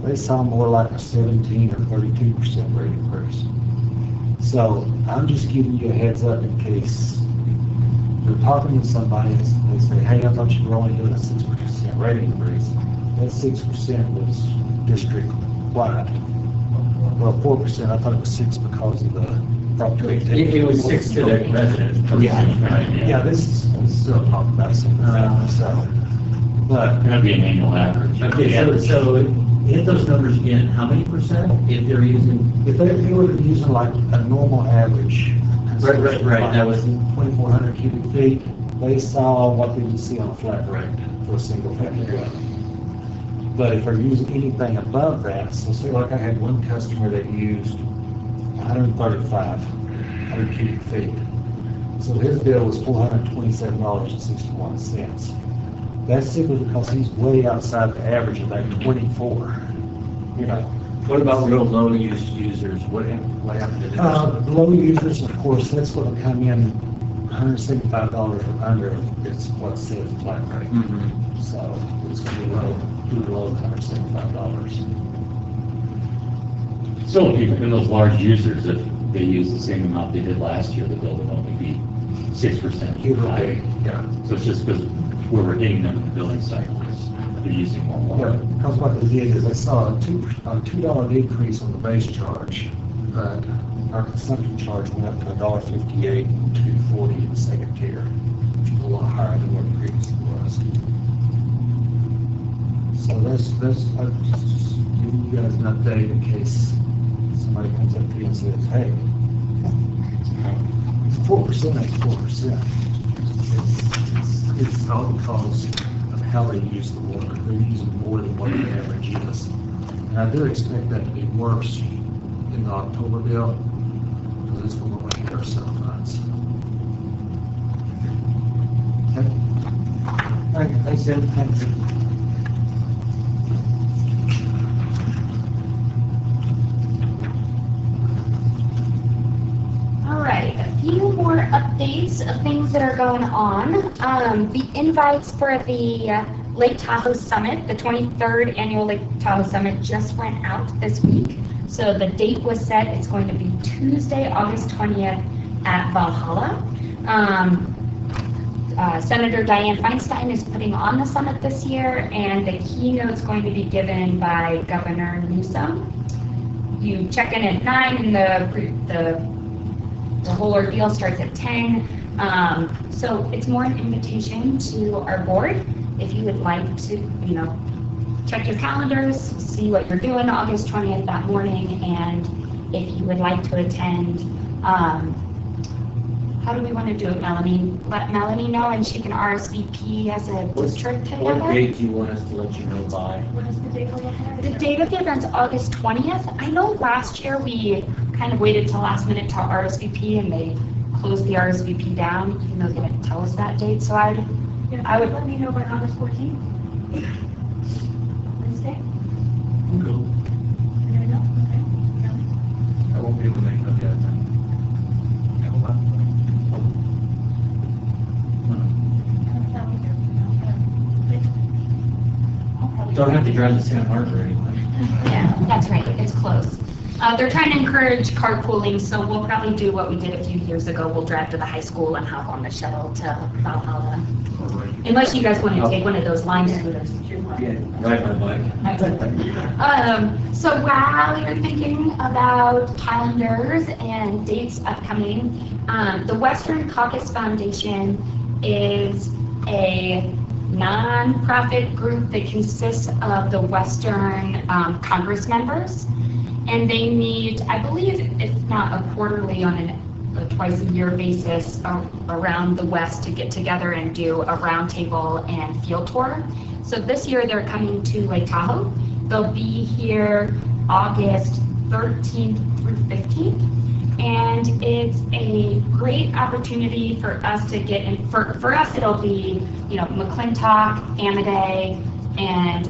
they saw more like a 17 or 32% rate increase. So I'm just giving you a heads up in case you're talking to somebody and they say, hey, I thought you were only doing a 6% rate increase. That 6% was district-wide. Well, 4%, I thought it was 6 because of the property. It was 6 to the residents. Yeah, this is still talking about something. But That'd be an annual average. Okay, so hit those numbers again. How many percent if they're using? if they were using like a normal average. Right, that was 2,400 cubic feet, they saw what they would see on a flat rate for a single family dwelling. But if they're using anything above that, so say like I had one customer that used 100 cubic feet. So his bill was $427.61. That's simply because he's way outside the average of that 24. What about real low use users? What happened to them? Low users, of course, that's going to come in $175 or under. It's what says flat rate. So it's going to be below $175. So even those large users, if they use the same amount they did last year, the bill would only be 6% higher. Yeah. So it's just because where we're hitting them in the billing cycles, they're using more water. Yeah, because what they did is they saw a $2 decrease on the base charge, but our consumption charge went up to $1.58 and $2.40 in the second tier, which is a lot higher than what it previously was. So I'm just giving you guys an update in case somebody comes up to you and says, hey, 4%, that's 4%. It's all because of how they use the water. They're using more than what the average is. And I do expect that to be worse in the October bill, because it's going to hit our cell funds. Okay. All right, thanks, Ed. Thank you. All right, a few more updates of things that are going on. The invites for the Lake Tahoe Summit, the 23rd Annual Lake Tahoe Summit, just went out this week. So the date was set. It's going to be Tuesday, August 20th at Valhalla. Senator Dianne Feinstein is putting on the summit this year, and the keynote is going to be given by Governor Newsom. You check in at 9, and the whole ordeal starts at 10. So it's more an invitation to our board. If you would like to, check your calendars, see what you're doing August 20th that morning, and if you would like to attend, how do we want to do it, Melanie? Let Melanie know, and she can RSVP as a district together. What date do you want us to let you know by? What is the date of the event? The date of the event's August 20th. I know last year we kind of waited till last minute to RSVP, and they closed the RSVP down, even though they didn't tell us that date. So I would Let me know by August 14th. Wednesday? Cool. You're gonna know? Okay. I won't be able to make it up yet. Don't have to drive to Santa Barbara anyway. Yeah, that's right, it's close. They're trying to encourage carpooling, so we'll probably do what we did a few years ago. We'll drive to the high school and hop on the shuttle to Valhalla. Unless you guys want to take one of those line scooters. Ride my bike. So while you're thinking about calendars and dates upcoming, the Western Caucus Foundation is a non-profit group that consists of the Western Congress members. And they meet, I believe, if not a quarterly, on a twice-a-year basis around the West to get together and do a roundtable and field tour. So this year they're coming to Lake Tahoe. They'll be here August 13th through 15th. And it's a great opportunity for us to get in. For us, it'll be, McClintock, Amadee, and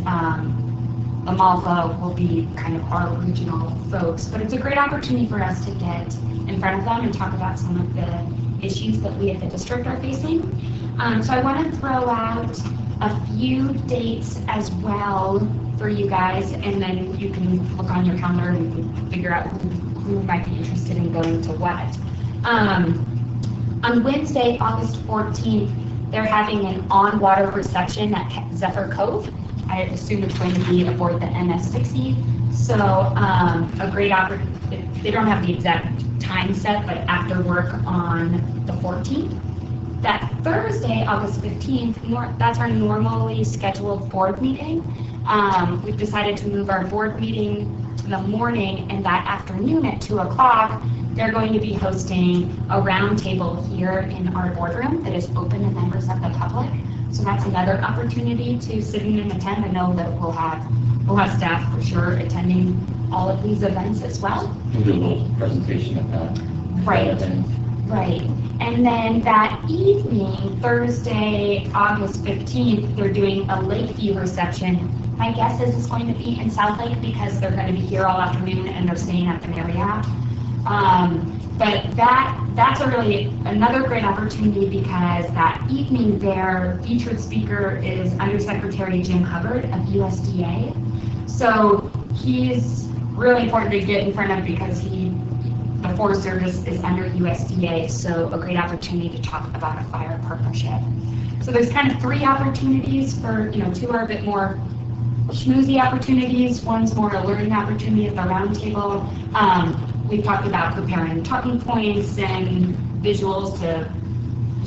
Amalfa will be kind of our regional folks, but it's a great opportunity for us to get in front of them and talk about some of the issues that we at the district are facing. So I want to throw out a few dates as well for you guys, and then you can look on your calendar and figure out who might be interested in going to what. On Wednesday, August 14th, they're having an on-water reception at Zephyr Cove. I assume it's going to be aboard the MS-60. So a great opportunity. They don't have the exact time set, but after work on the 14th. That Thursday, August 15th, that's our normally scheduled board meeting. We've decided to move our board meeting to the morning, and that afternoon at 2 o'clock, they're going to be hosting a roundtable here in our boardroom that is open to members of the public. So that's another opportunity to sit in and attend. I know that we'll have staff for sure attending all of these events as well. We'll do a little presentation of that. Right. Right. And then that evening, Thursday, August 15th, they're doing a Lakeview reception. My guess is it's going to be in South Lake because they're going to be here all afternoon and they're staying at the Marriott. But that's another great opportunity because that evening their featured speaker is Undersecretary Jim Hubbard of USDA. So he's really important to get in front of because the Forest Service is under USDA, so a great opportunity to talk about a fire partnership. So there's kind of three opportunities for, two are a bit more schmoozy opportunities, one's more a learning opportunity at the roundtable. We've talked about preparing talking points and visuals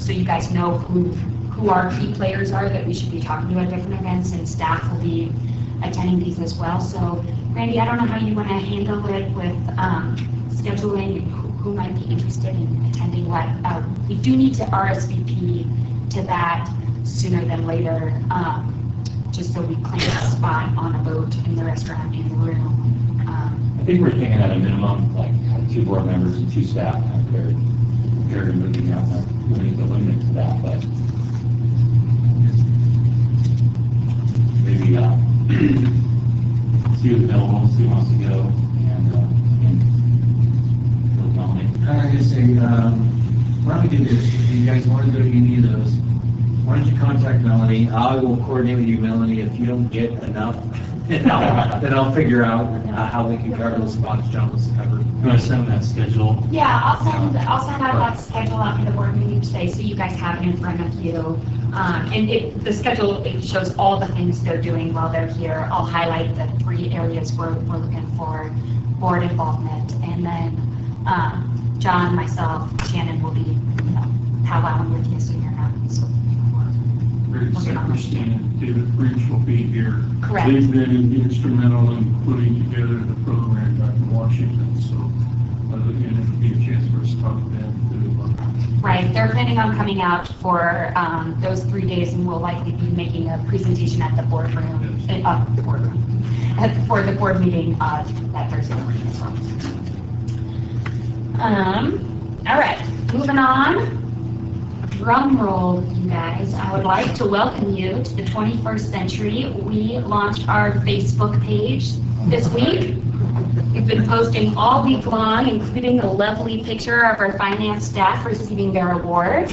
so you guys know who our key players are that we should be talking to at different events, and staff will be attending these as well. So Randy, I don't know how you want to handle it with scheduling who might be interested in attending what. We do need to RSVP to that sooner than later, just so we claim a spot on a boat in the restaurant in the room. I think we're thinking at a minimum, like 2 board members and 2 staff, kind of very moving out, we need to limit to that, but maybe see who's available, see who wants to go, and nominate. I'm going to say, why don't we do this? If you guys want to go to any of those, why don't you contact Melanie? I will coordinate with you, Melanie. If you don't get enough, then I'll figure out how we can cover those spots John was covered. You want to send that schedule? Yeah, I'll send out that schedule after the board meeting today, so you guys have it in front of you. And the schedule, it shows all the things they're doing while they're here. I'll highlight the 3 areas we're looking for board involvement, and then John, myself, Shannon will be, powwowing with you, so you're not. So Christine and David French will be here. Correct. They've been instrumental in putting together the program back in Washington, so and it'll be a chance for us to talk to them too. Right, they're planning on coming out for those 3 days, and we'll likely be making a presentation at the boardroom, for the board meeting that Thursday morning as well. All right, moving on. Drum roll, you guys. I would like to welcome you to the 21st century. We launched our Facebook page this week. We've been posting all week long, including a lovely picture of our finance staff receiving their award.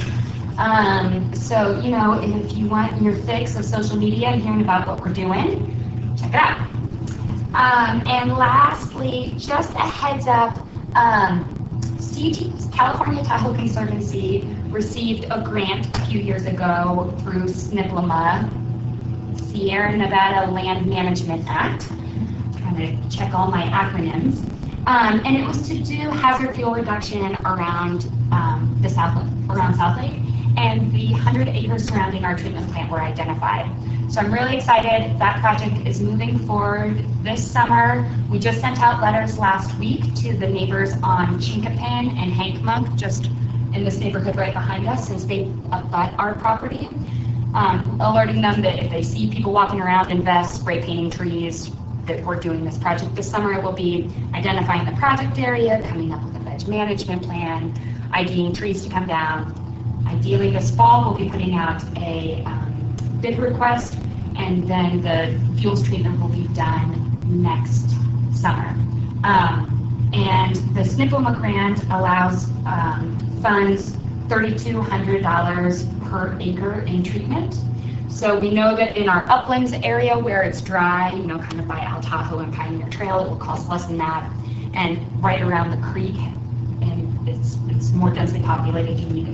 So, if you want your fix of social media and hearing about what we're doing, check it out. And lastly, just a heads up, California Tahoe Conservancy received a grant a few years ago through SNPLMA, Sierra Nevada Land Management Act. Trying to check all my acronyms. And it was to do hazard fuel reduction around South Lake, and the 100 acres surrounding our treatment plant were identified. So I'm really excited. That project is moving forward this summer. We just sent out letters last week to the neighbors on Chinkapin and Hank Monk, just in this neighborhood right behind us, since they abut our property, alerting them that if they see people walking around in vests, spray painting trees, that we're doing this project this summer. It will be identifying the project area, coming up with a veg management plan, IDing trees to come down. Ideally this fall, we'll be putting out a bid request, and then the fuels treatment will be done next summer. And the SNPLMA grant allows funds $3,200 per acre in treatment. So we know that in our uplands area where it's dry, kind of by Al Tahoe and Pioneer Trail, it will cost less than that. And right around the creek, and it's more densely populated, you need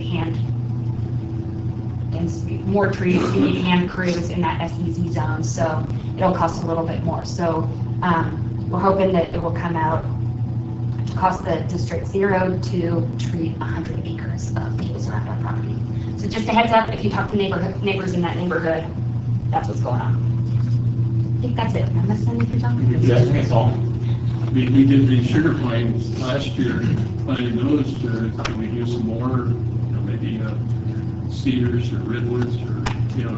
more trees, you need hand crews in that SEZ zone, so it'll cost a little bit more. So we're hoping that it will come out to cost the district $0 to treat 100 acres of fields around our property. So just a heads up, if you talk to neighbors in that neighborhood, that's what's going on. I think that's it. Am I missing anything, John? Yes, that's all. We did the sugar plains last year, planting those. Can we do some more? Maybe cedars or redwoods, or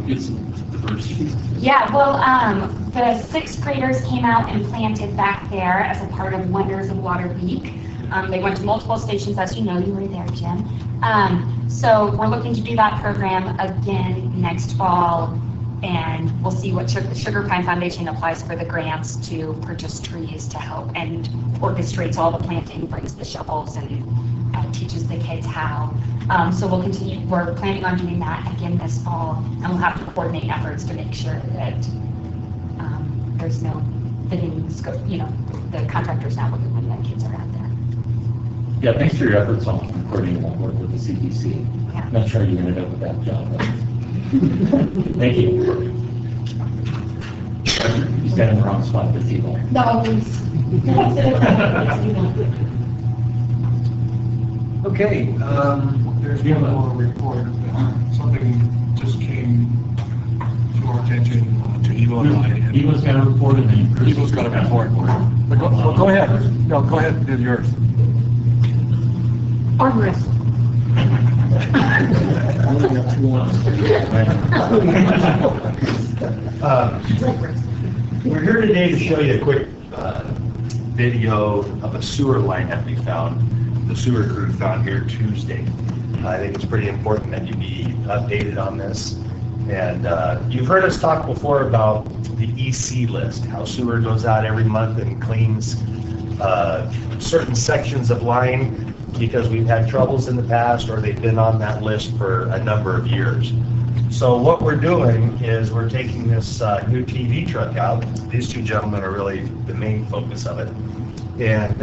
get some diversity. Yeah, well, the 6th graders came out and planted back there as a part of Wonders of Water Week. They went to multiple stations, as you know, you were there, Jim. So we're looking to do that program again next fall, and we'll see what the Sugar Pine Foundation applies for the grants to purchase trees to help, and orchestrates all the planting, brings the shovels, and teaches the kids how. So we'll continue, we're planning on doing that again this fall, and we'll have to coordinate efforts to make sure that there's no fitting scope, the contractor's not looking when the kids are out there. Yeah, thanks for your efforts on coordinating that work with the CDC. Yeah. I'm not sure you ended up with that job, but thank you. You stand in the wrong spot this evening. No, Okay, there's one more report. Something just came to our attention, to Evo and I, He was gonna report and then Chris. He was gonna report. But go ahead. No, go ahead and do yours. Arm wrestle. We're here today to show you a quick video of a sewer line that we found, the sewer crew found here Tuesday. I think it's pretty important that you be updated on this. And you've heard us talk before about the EC list, how sewer goes out every month and cleans certain sections of line because we've had troubles in the past or they've been on that list for a number of years. So what we're doing is we're taking this new TV truck out. These two gentlemen are really the main focus of it. And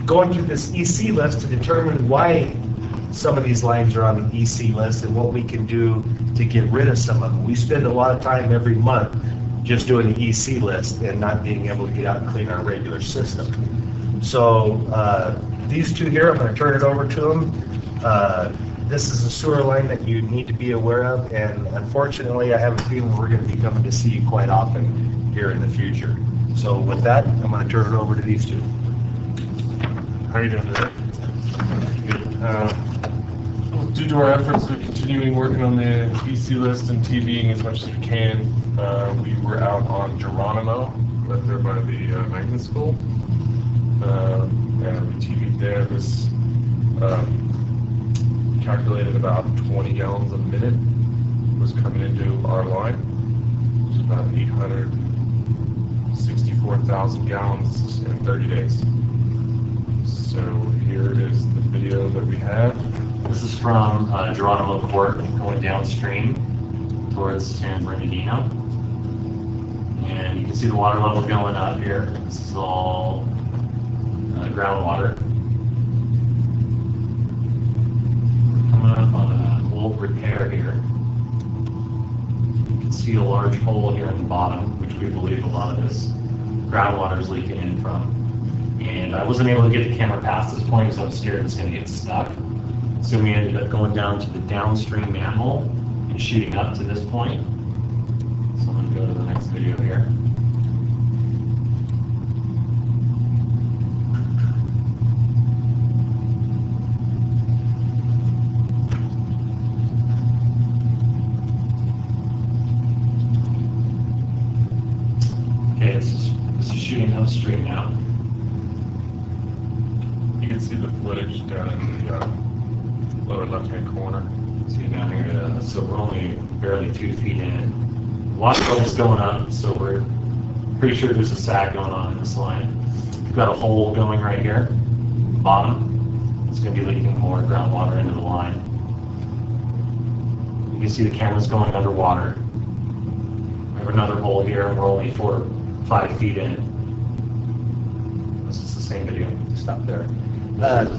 going through this EC list to determine why some of these lines are on the EC list and what we can do to get rid of some of them. We spend a lot of time every month just doing the EC list and not being able to get out and clean our regular system. So these two here, I'm going to turn it over to them. This is a sewer line that you need to be aware of, and unfortunately I have a feeling we're going to be coming to see you quite often here in the future. So with that, I'm going to turn it over to these two. How are you doing today? Due to our efforts of continuing working on the EC list and TVing as much as we can, we were out on Geronimo, right there by the magnet school, and we TV'd there. This calculated about 20 gallons a minute was coming into our line. It's about 864,000 gallons in 30 days. So here is the video that we have. This is from Geronimo Court going downstream towards San Bernardino. And you can see the water level going up here. This is all groundwater. Coming up on an old repair here. You can see a large hole here in the bottom, which we believe a lot of this groundwater is leaking in from. And I wasn't able to get the camera past this point because I was scared it was going to get stuck. So we ended up going down to the downstream manhole and shooting up to this point. So I'm going to go to the next video here. Okay, this is shooting upstream now. You can see the footage down in the lower left-hand corner. See down here, so we're only barely 2 feet in. Water level's going up, so we're pretty sure there's a sag going on in this line. We've got a hole going right here, bottom. It's going to be leaking more groundwater into the line. You can see the camera's going underwater. We have another hole here, and we're only 4 or 5 feet in. This is the same video. Stop there.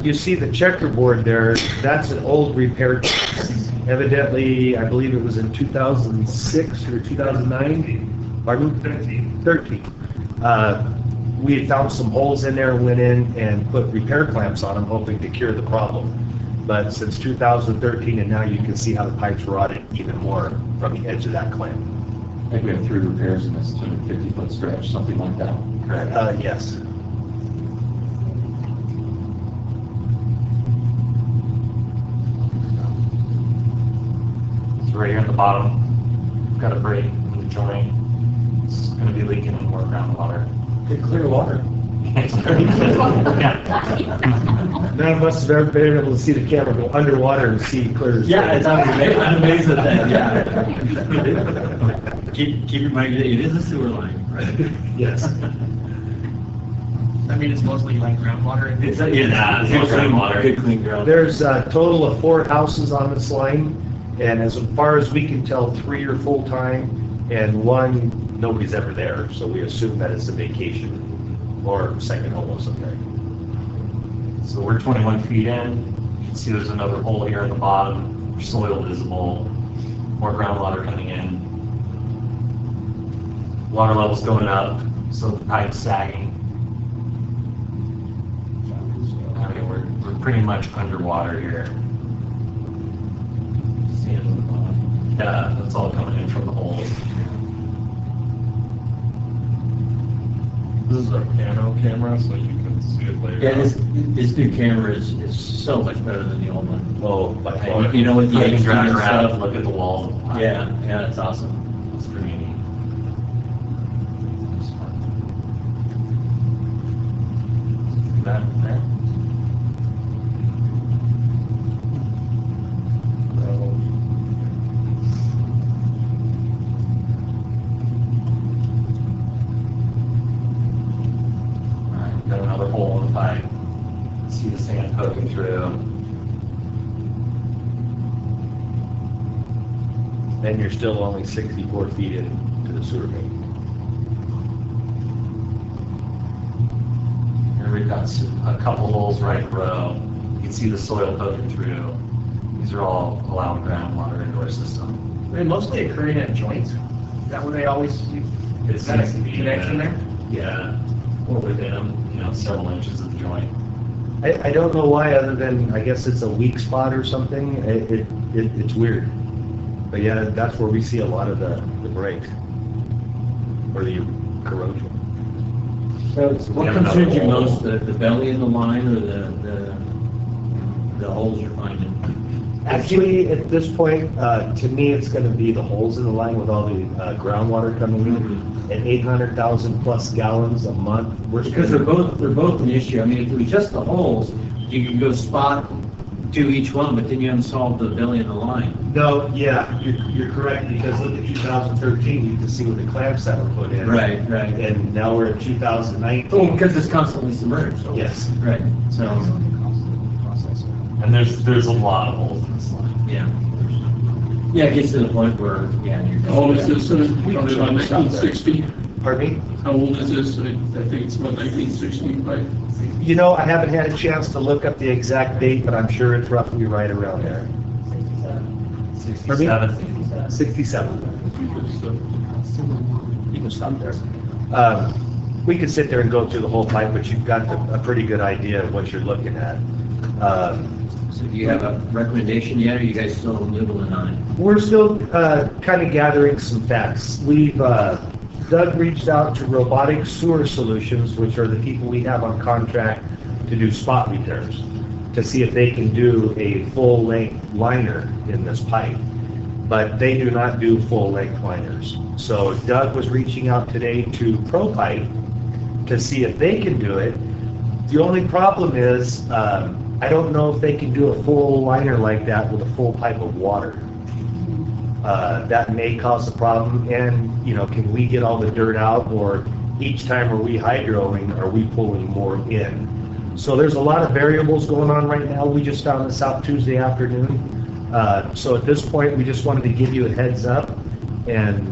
You see the checkerboard there, that's an old repair. Evidently, I believe it was in 2006 or 2009. Pardon? 13. We had found some holes in there, went in and put repair clamps on them, hoping to cure the problem. But since 2013 and now you can see how the pipes rotted even more from the edge of that clamp. I think we have 3 repairs in this 250-foot stretch, something like that. Correct? Yes. Right here at the bottom, got a break in the joint. It's going to be leaking more groundwater. Good clear water. Yeah. None of us have ever been able to see the camera go underwater and see clear. I'm amazed at that, yeah. Keep in mind, it is a sewer line, right? Yes. I mean, it's mostly like groundwater. It's mostly groundwater. Good clean ground. There's a total of 4 houses on this line, and as far as we can tell, 3 are full-time, and 1, nobody's ever there, so we assume that it's a vacation or second home or something. So we're 21 feet in. You can see there's another hole here at the bottom, soil visible, more groundwater coming in. Water level's going up, so the pipe's sagging. I mean, we're pretty much underwater here. See it on the bottom? Yeah, that's all coming in from the holes. This is our Cano camera, so you can see it later. Yeah, this new camera is so much better than the old one. Oh, by Hey, far. you know, with the You can HD drive and around and stuff. look at the walls. Yeah, it's awesome. It's pretty neat. That. Alright, got another hole in the pipe. See the sand poking through. And you're still only 64 feet into the sewer main. And we've got a couple holes right in a row. You can see the soil poking through. These are all allowing groundwater into our system. They mostly occurring at joints. Is that where they always, It is that a seems to be, connection there? Yeah, or within them, you know, several inches of the joint. I don't know why, other than, I guess it's a weak spot or something. It's weird. But yeah, that's where we see a lot of the break, or the corrosion. So what We have concerns you another most, hole. the belly in the line or the holes you're finding? Actually, at this point, to me, it's gonna be the holes in the line with all the groundwater coming in at 800,000 plus gallons a month. Because they're both an issue. I mean, if it was just the holes, you can go spot do each one, but then you haven't solved the belly in the line. No, yeah, you're correct, because look at 2013, you can see where the clamps that were put in. Right. And now we're at 2019. Oh, because it's constantly submerged. Yes. Right, so, And there's a lot of holes in this line. yeah. Yeah, it gets to the point where, yeah, you're. How old is this? Probably about 1960. Pardon me? How old is this? I think it's about 1965. You know, I haven't had a chance to look up the exact date, but I'm sure it's roughly right around there. 67. 67. You can stop there. We could sit there and go through the whole pipe, but you've got a pretty good idea of what you're looking at. So do you have a recommendation yet, or are you guys still noodling on it? We're still kind of gathering some facts. Doug reached out to Robotic Sewer Solutions, which are the people we have on contract to do spot repairs, to see if they can do a full-length liner in this pipe. But they do not do full-length liners. So Doug was reaching out today to ProPipe to see if they can do it. The only problem is, I don't know if they can do a full liner like that with a full pipe of water. That may cause a problem, and, you know, can we get all the dirt out, or each time are we hydroing, are we pulling more in? So there's a lot of variables going on right now. We just found this out Tuesday afternoon. So at this point, we just wanted to give you a heads up, and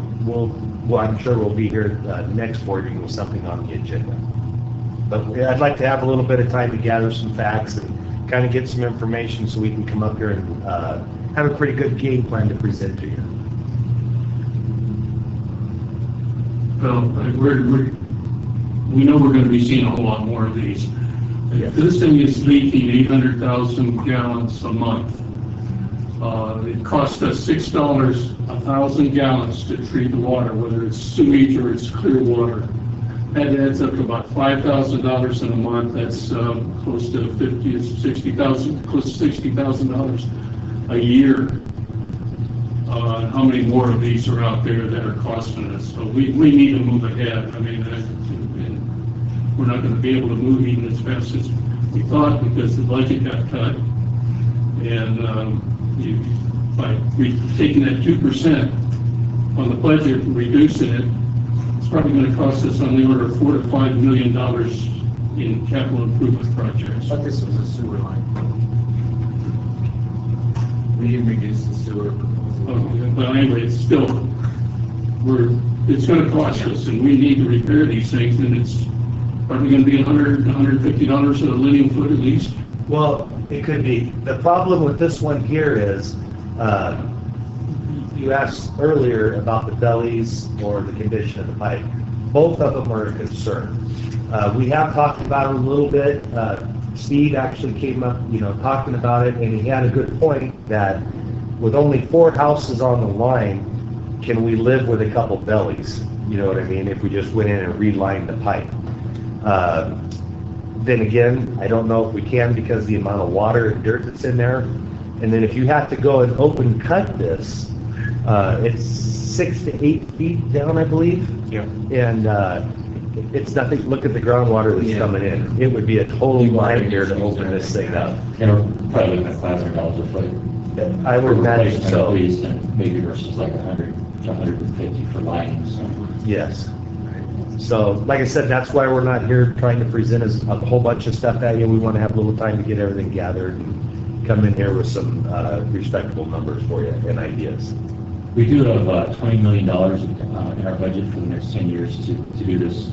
I'm sure we'll be here next board meeting with something on the agenda. But I'd like to have a little bit of time to gather some facts and kind of get some information so we can come up here and have a pretty good game plan to present to you. Well, we know we're going to be seeing a whole lot more of these. If this thing is leaking 800,000 gallons a month, it costs us $6 a 1,000 gallons to treat the water, whether it's sewage or it's clear water. That adds up to about $5,000 in a month. That's close to close to $60,000 a year. How many more of these are out there that are costing us? So we need to move ahead. I mean, we're not going to be able to move even as fast as we thought because the budget got cut. And by taking that 2% on the budget and reducing it, it's probably going to cost us on the order of $4 to $5 million in capital improvement projects. But this was a sewer line. We didn't reduce the sewer proposal. But anyway, it's still, it's going to cost us, and we need to repair these things, and it's probably going to be $100, $150 a linear foot at least. Well, it could be. The problem with this one here is, you asked earlier about the bellies or the condition of the pipe. Both of them are a concern. We have talked about it a little bit. Steve actually came up, talking about it, and he had a good point that with only 4 houses on the line, can we live with a couple bellies? You know what I mean? If we just went in and relined the pipe. Then again, I don't know if we can because of the amount of water and dirt that's in there. And then if you have to go and open cut this, it's 6 to 8 feet down, I believe. Yeah. And it's nothing, look at the groundwater that's coming in. It would be a total nightmare to open this thing up. And we're probably looking at $500 a foot. I would imagine so. At least, and maybe versus like 100 to 150 for linings. Yes. So, like I said, that's why we're not here trying to present us a whole bunch of stuff at you. We want to have a little time to get everything gathered and come in here with some respectable numbers for you and ideas. We do have $20 million in our budget for the next 10 years to do this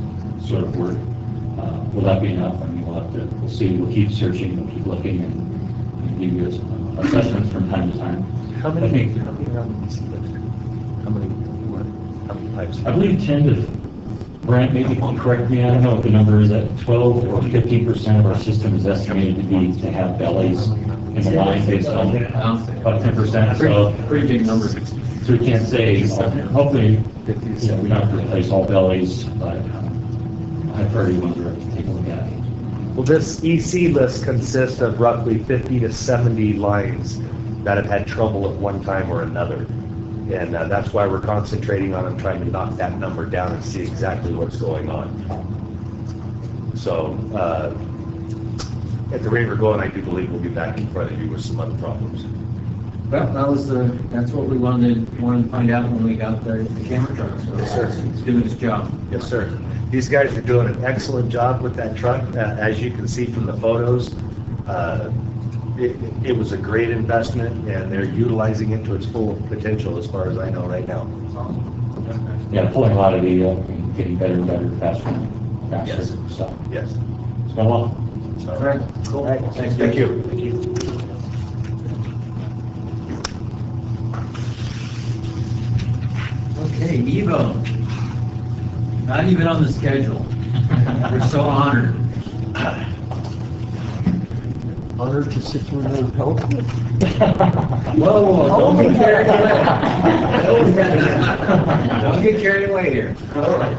sort of work. Will that be enough? I mean, we'll see. We'll keep searching, we'll keep looking, and give you assessments from time to time. How many pipes? I believe 10 to, Brent, maybe correct me, I don't know what the number is, at 12 or 15% of our system is estimated to have bellies in the line based on about 10%. So Pretty big number. So we can't say, hopefully, we don't have to replace all bellies, but high priority ones we're to take a look at. Well, this EC list consists of roughly 50 to 70 lines that have had trouble at one time or another. And that's why we're concentrating on trying to knock that number down and see exactly what's going on. So, at the rate we're going, I do believe we'll be back in front of you with some other problems. Well, that's what we wanted to find out when we got the camera truck. So Yes, sir. It's doing its job. Yes, sir. These guys are doing an excellent job with that truck. As you can see from the photos, it was a great investment, and they're utilizing it to its full potential as far as I know right now. Yeah, pulling a lot of the, getting better and better, faster and faster. Yes. So, Yes. it's going well. All right. Cool. All right. Thanks, Thank guys. you. Thank you. Okay, Evo. Not even on the schedule. We're so honored. Honored to sit through another PowerPoint. Whoa, don't get carried away. Don't get carried away here. All right.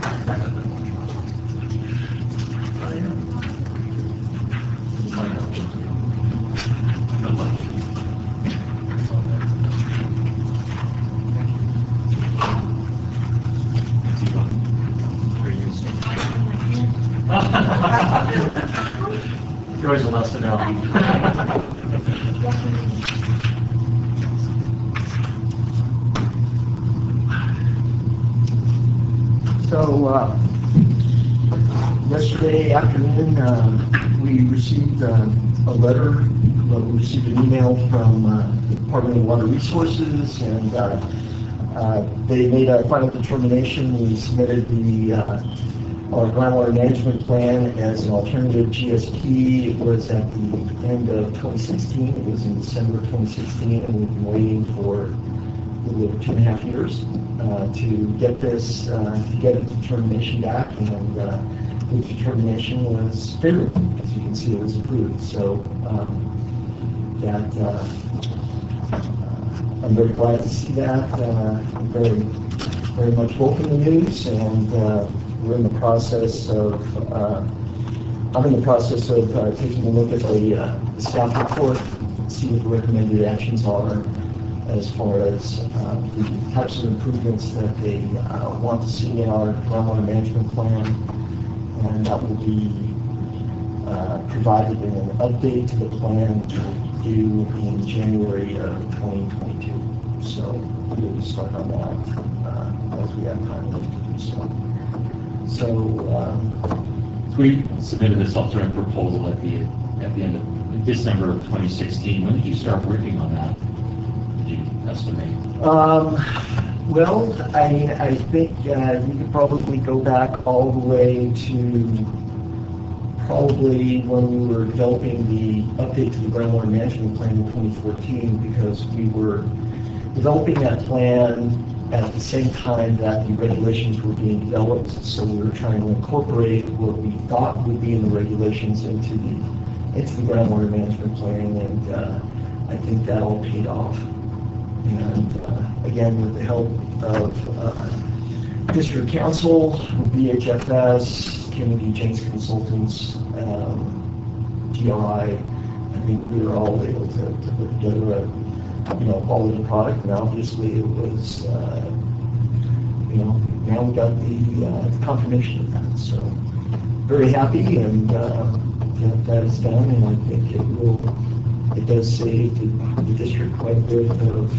Joyce wants to know. So, yesterday afternoon, we received a letter, we received an email from the Department of Water Resources, and they made a final determination. We submitted our groundwater management plan as an alternative GSP. It was at the end of 2016. It was in December of 2016, and we've been waiting for a little over 2.5 years to get this, to get a determination back, and the determination was favorable. As you can see, it was approved. So I'm very glad to see that. I'm very much welcome the news, and we're in the process of, I'm in the process of taking a look at the staff report, see what the recommended actions are as far as the types of improvements that they want to see in our groundwater management plan, and that will be provided in an update to the plan due in January of 2022. So we'll start on that as we have time to do so. So we submitted this alternative proposal at the end of December of 2016. When did you start working on that? Did you estimate? Well, I mean, I think you could probably go back all the way to probably when we were developing the update to the groundwater management plan in 2014, because we were developing that plan at the same time that the regulations were being developed. So we were trying to incorporate what we thought would be in the regulations into the groundwater management plan, and I think that all paid off. And again, with the help of District Council, BHFS, Kennedy James Consultants, GRI. I think we were all able to put together a quality product, and obviously it was, now we got the confirmation of that. So very happy, and that is done, and I think it does save the district quite a bit of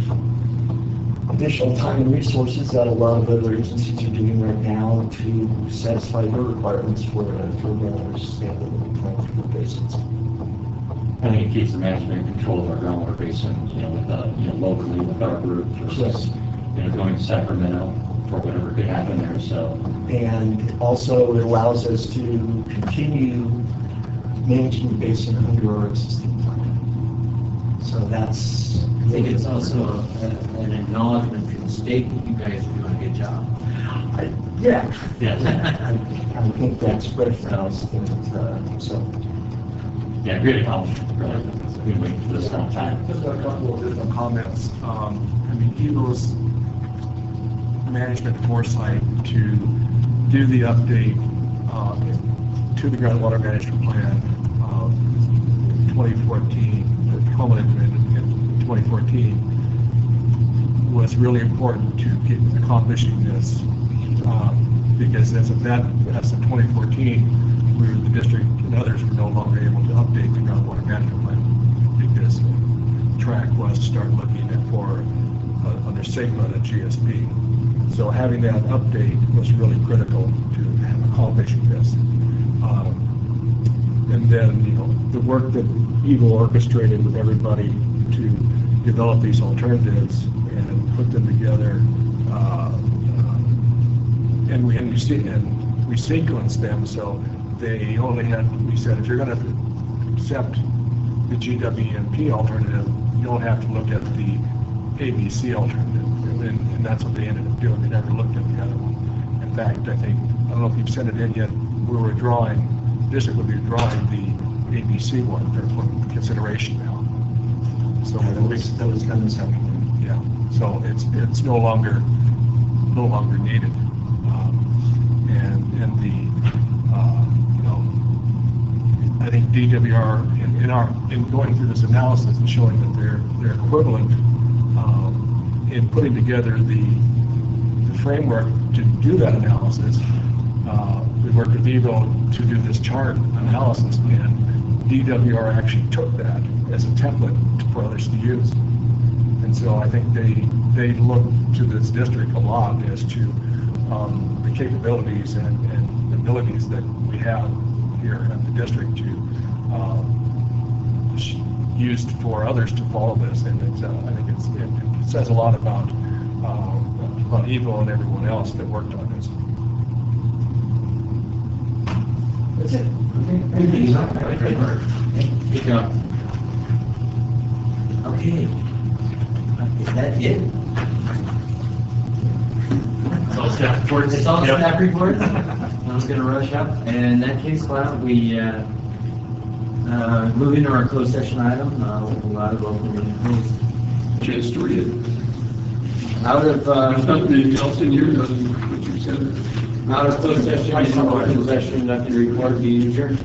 additional time and resources that a lot of other agencies are doing right now to satisfy their requirements for groundwater sustainability plans for basins. I think it keeps the management and control of our groundwater basin, locally with our group versus, going to Sacramento for whatever could happen there, so. And also it allows us to continue managing the basin under our existing plan. So that's. I think it's also an acknowledgement from the state that you guys are doing a good job. Yeah. Yeah. I think that's recognized, so. Yeah, great accomplishment, really. We've been waiting for this long time. Just a couple of different comments. Eagle's management foresight to do the update to the groundwater management plan 2014, culminated in 2014, was really important to get accomplishing this because as of 2014, the district and others were no longer able to update the groundwater management plan because track was to start looking at for under SAGMA and GSP. So having that update was really critical to accomplishing this. And then, the work that Eagle orchestrated with everybody to develop these alternatives and put them together, and we sequenced them so they only we said, if you're going to accept the GWMP alternative, you don't have to look at the ABC alternative. And that's what they ended up doing. They never looked at the other one. In fact, I don't know if you've sent it in yet, the district will be drawing the ABC one for consideration now. So that was done this afternoon. Yeah, so it's no longer needed. I think DWR in going through this analysis and showing that they're equivalent in putting together the framework to do that analysis. We worked with Eagle to do this chart analysis, and DWR actually took that as a template for others to use. And so I think they look to this district a lot as to the capabilities and abilities that we have here at the district to used for others to follow this, and I think it says a lot about Eagle and everyone else that worked on this. That's it. Thank you. Great work. Good job. Okay. Is that it? It's all staff reports. It's all Yep. staff reports? I was gonna rush up, and in that case, Cloud, we move into our closed session item, with a lot of open and closed. Chance to read it. Out of, There's nothing else in here, nothing what you said. out of closed session, open session, nothing to report, be adjourned.